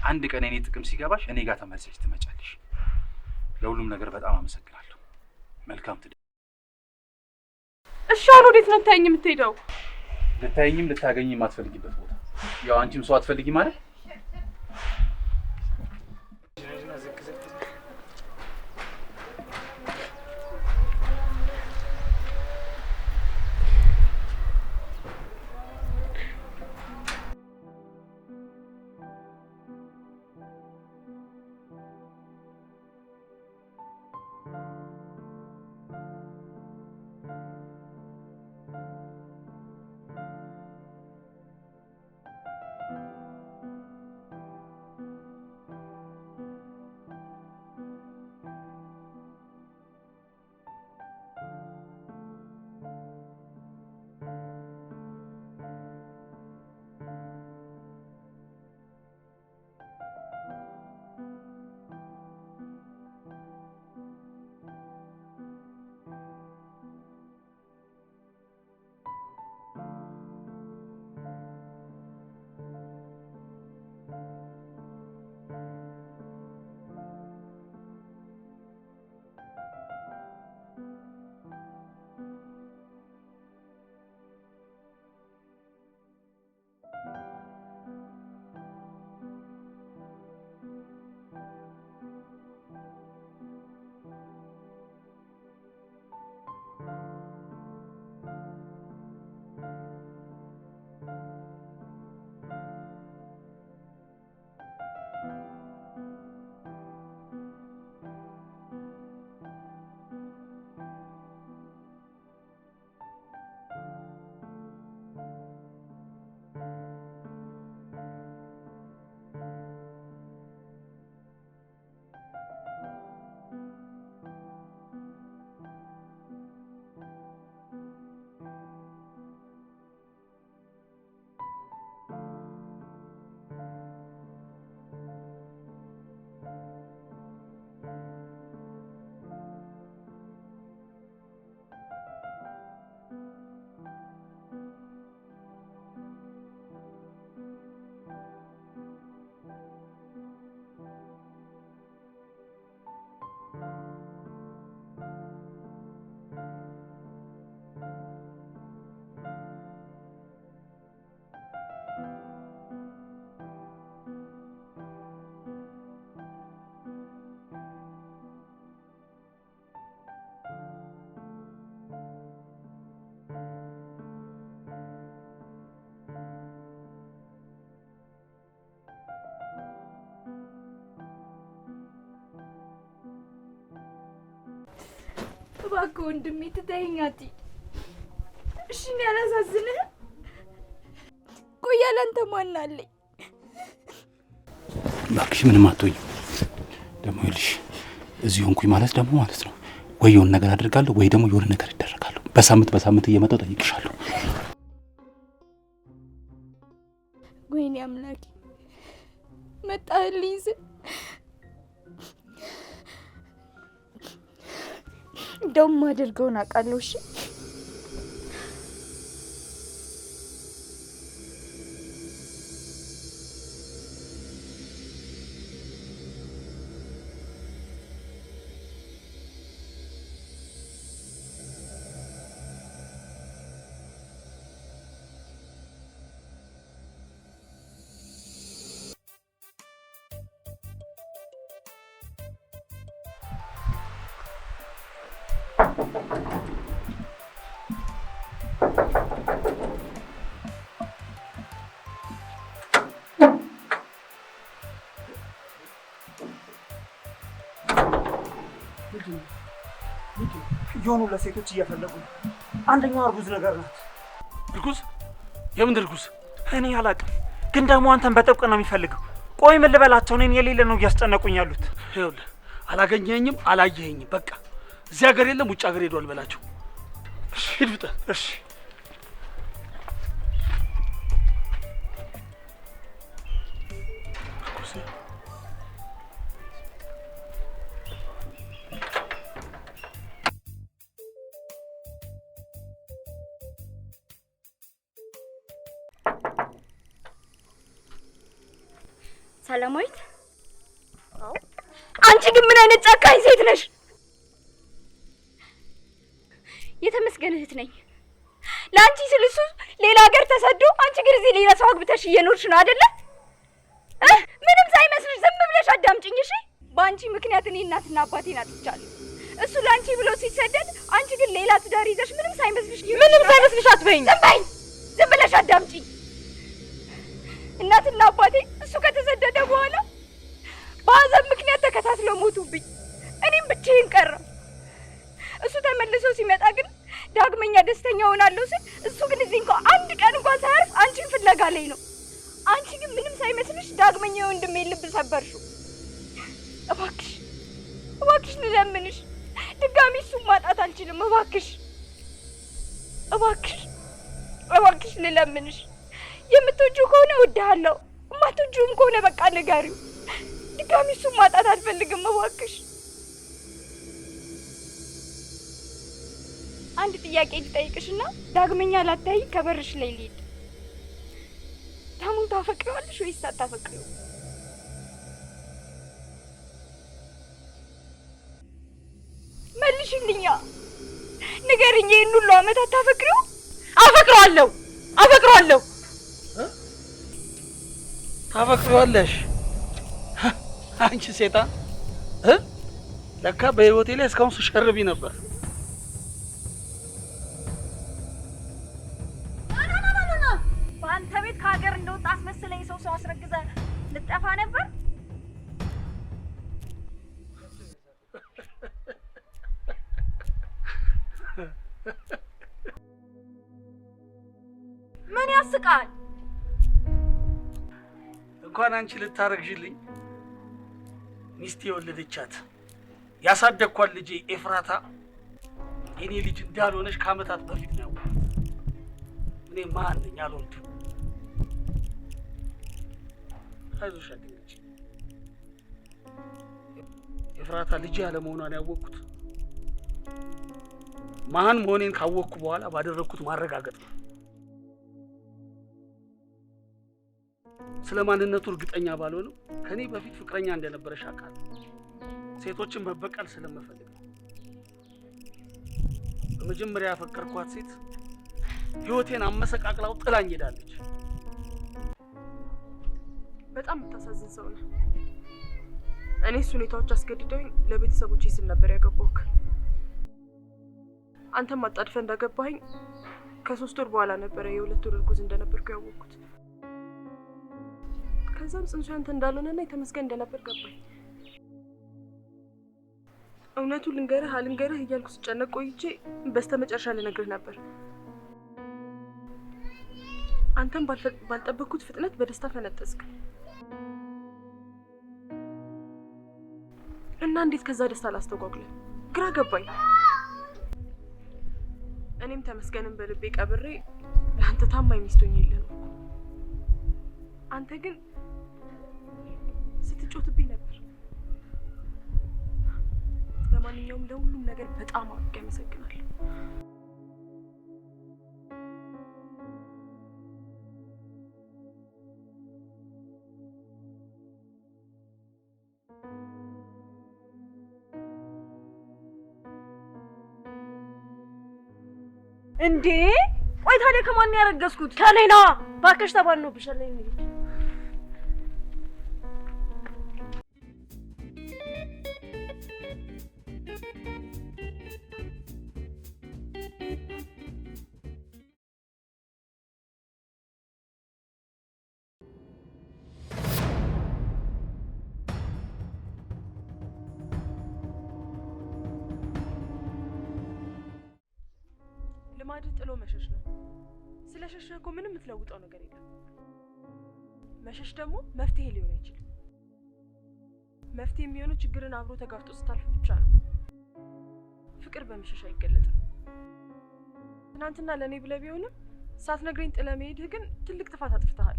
አንድ ቀን እኔ ጥቅም ሲገባሽ እኔ ጋር ተመልሰሽ ትመጫለሽ። ለሁሉም ነገር በጣም አመሰግናለሁ። መልካም ትዳር። እሺ አሁን ወዴት ነው ልታየኝ የምትሄደው? ልታየኝም ልታገኝም የማትፈልጊበት ቦታ። ያው አንቺም ሰው አትፈልጊ ማለት እባክህ ወንድሜ ትተኸኝ አትሂድ። እሺ እኔ አላሳዝንህም? ቆይ ያለ አንተ ማን አለኝ? እባክሽ ምንም አትሆኝም። ደግሞ ይኸውልሽ እዚህ ሆንኩኝ ማለት ደግሞ ማለት ነው ወይ የሆነ ነገር አድርጋለሁ ወይ ደግሞ የሆነ ነገር ይደረጋለሁ። በሳምንት እየመጣሁ ጠይቅሻለሁ። ወይኔ አምላኬ መጣህልኝ ስል እንደውም ማደርገውን አውቃለሁ። እሺ የሆኑ ለሴቶች እየፈለጉ ነው። አንደኛው እርጉዝ ነገር ናት። እርጉዝ? የምን እርጉዝ? እኔ አላውቅም፣ ግን ደግሞ አንተን በጥብቅ ነው የሚፈልገው። ቆይ ምን ልበላቸው? እኔን የሌለ ነው እያስጨነቁኝ ያሉት። ይኸውልህ አላገኘኸኝም፣ አላየኸኝም። በቃ እዚህ ሀገር የለም ውጭ ሀገር ሄዷል በላቸው። ሂድ ፍጠን። እሺ ሰላማዊት፣ አንቺ ግን ምን አይነት ጨካኝ ሴት ነሽ? የተመስገን እህት ነኝ። ለአንቺ ስል እሱ ሌላ ሀገር ተሰዶ፣ አንቺ ግን እዚህ ሌላ ሰው አግብተሽ እየኖርሽ ነው አይደለ? ምንም ሳይመስልሽ ዝም ብለሽ አዳምጪኝ እሺ። በአንቺ ምክንያት እኔ እናትና አባቴን አጥቻለሁ። እሱ ለአንቺ ብሎ ሲሰደድ፣ አንቺ ግን ሌላ ትዳር ይዘሽ ምንም ሳይመስልሽ አትበይኝ። ዝም በይ፣ ዝም ብለሽ አዳምጪኝ። እናትና አባቴ እሱ ከተሰደደ በኋላ በሀዘን ምክንያት ተከታትለው ሞቱብኝ። እኔም ብቻዬን ቀረሁ። እሱ ተመልሶ ሲመጣ ግን ዳግመኛ ደስተኛ ሆናለሁ ስል፣ እሱ ግን እዚህ እንኳን አንድ ቀን እንኳን ሳያርፍ አንቺን ፍለጋ ላይ ነው። አንቺ ግን ምንም ሳይመስልሽ ዳግመኛ የወንድሜን ልብ ሰበርሽው። እባክሽ እባክሽ ልለምንሽ፣ ድጋሚ እሱን ማጣት አልችልም። እባክሽ እባክሽ እባክሽ ልለምንሽ። የምትወጂው ከሆነ እወድሃለሁ፣ የማትወጂውም ከሆነ በቃ ንገሪው። ድጋሚ እሱን ማጣት አልፈልግም። እባክሽ አንድ ጥያቄ ልጠይቅሽና ዳግመኛ ላታይ ከበርሽ ላይ ልሂድ። ታሙን ታፈቅሪዋለሽ ወይስ አታፈቅሪው? መልሽልኛ፣ ንገሪኝ። ይህን ሁሉ ዓመት አታፈቅሪው? አፈቅረዋለሁ፣ አፈቅረዋለሁ። ታፈቅሪዋለሽ? አንቺ ሴጣን! ለካ በህይወቴ ላይ እስካሁን ስሸርቢ ነበር። በአንተ ቤት ከሀገር እንደወጣ አስመስለኝ ሰው አስረግዘ ልጠፋ ነበር። ምን ያስቃል? እንኳን አንቺ ልታረግዥልኝ ሚስቴ የወለደቻት ያሳደግኳት ልጄ ኤፍራታ የኔ ልጅ እንዳልሆነች ከዓመታት በፊት ነው ያወቅሁት። እኔ ማን ነኝ? አልወልድም። አይዞሽ አትንገጪ። ኤፍራታ ልጄ ያለመሆኗን ያወቅሁት ማን መሆኔን ካወቅኩ በኋላ ባደረግኩት ማረጋገጥ ነው። ስለ ማንነቱ እርግጠኛ ባልሆነም ከኔ በፊት ፍቅረኛ እንደነበረሽ አውቃለሁ። ሴቶችን መበቀል ስለምፈልግ ነው። በመጀመሪያ ያፈቀርኳት ሴት ህይወቴን አመሰቃቅላው ጥላኝ ሄዳለች። በጣም የምታሳዝን ሰው ነህ። እኔስ ሁኔታዎች አስገድደውኝ ለቤተሰቦቼ ስል ነበር ያገባሁክ። አንተም አጣድፈ እንዳገባኸኝ ከ3 ወር በኋላ ነበረ የ2 ወር እርጉዝ እንደነበርኩ ያወቅኩት። ከዛም ጽንሱ ያንተ እንዳልሆነና የተመስገን እንደነበር ገባኝ። እውነቱን ልንገርህ አልንገርህ እያልኩ ስጨነቅ ቆይቼ በስተመጨረሻ ልነግርህ ነበር። አንተም ባልጠበቅኩት ፍጥነት በደስታ ፈነጠዝክ እና እንዴት ከዛ ደስታ ላስተጓጉለ ግራ ገባኝ። እኔም ተመስገንን በልቤ ቀብሬ ለአንተ ታማኝ ሚስት ሆኜ የለህ ነው። አንተ ግን ስትጮትብኝ ነበር። ለማንኛውም ለሁሉም ነገር በጣም አድርጌ አመሰግናለሁ። እንዴ ቆይ ታዲያ ከማን ያረገዝኩት? ከኔ ነዋ። ባከሽ ተባንኖብሻል። ነኝ ልማድህ ጥሎ መሸሽ ነው። ስለሸሸህ እኮ ምንም የምትለውጠው ነገር የለም። መሸሽ ደግሞ መፍትሄ ሊሆን አይችልም። መፍትሄ የሚሆነው ችግርን አብሮ ተጋፍጦ ስታልፍ ብቻ ነው። ፍቅር በመሸሽ አይገለጥም። ትናንትና ለእኔ ብለህ ቢሆንም ሳትነግረኝ ጥለህ መሄድህ ግን ትልቅ ጥፋት አጥፍተሃል።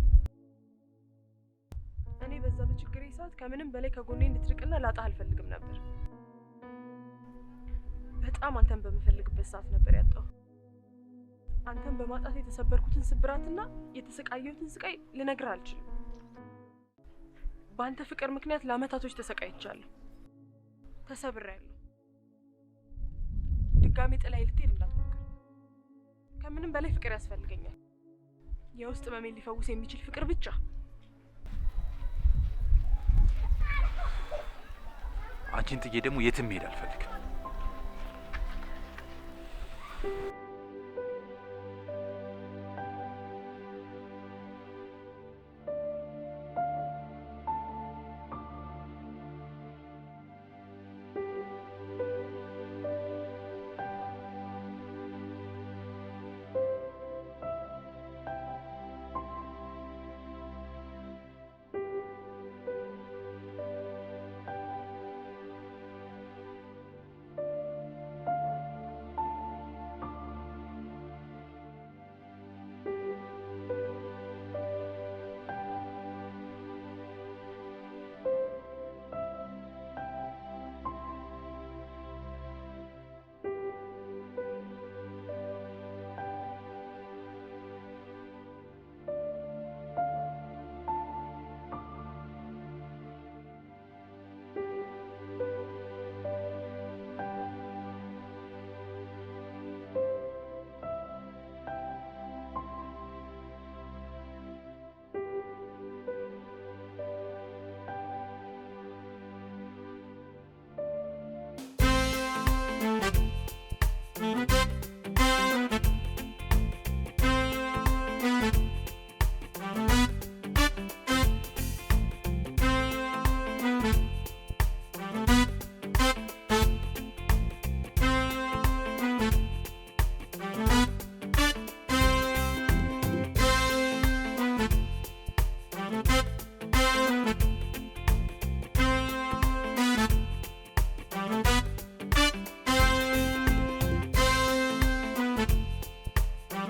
እኔ በዛ በችግሬ ሰዓት ከምንም በላይ ከጎኔ እንድትርቅና ላጣህ አልፈልግም ነበር። በጣም አንተን በምፈልግበት ሰዓት ነበር ያጣሁ። አንተን በማጣት የተሰበርኩትን ስብራትና የተሰቃየሁትን ስቃይ ልነግርህ አልችልም። በአንተ ፍቅር ምክንያት ለአመታቶች ተሰቃይቻለሁ፣ ተሰብሬያለሁ። ድጋሜ ጥላዬ ልትሄድ እንዳትሞክር። ከምንም በላይ ፍቅር ያስፈልገኛል። የውስጥ ህመሜን ሊፈውስ የሚችል ፍቅር ብቻ። አንቺን ጥዬ ደግሞ የትም መሄድ አልፈልግም።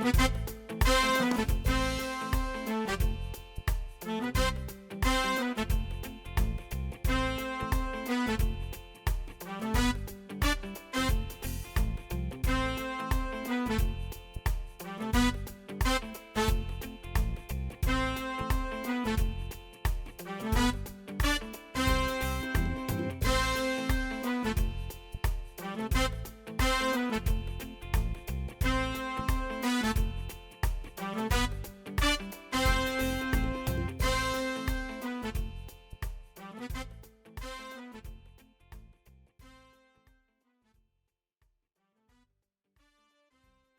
Thank you.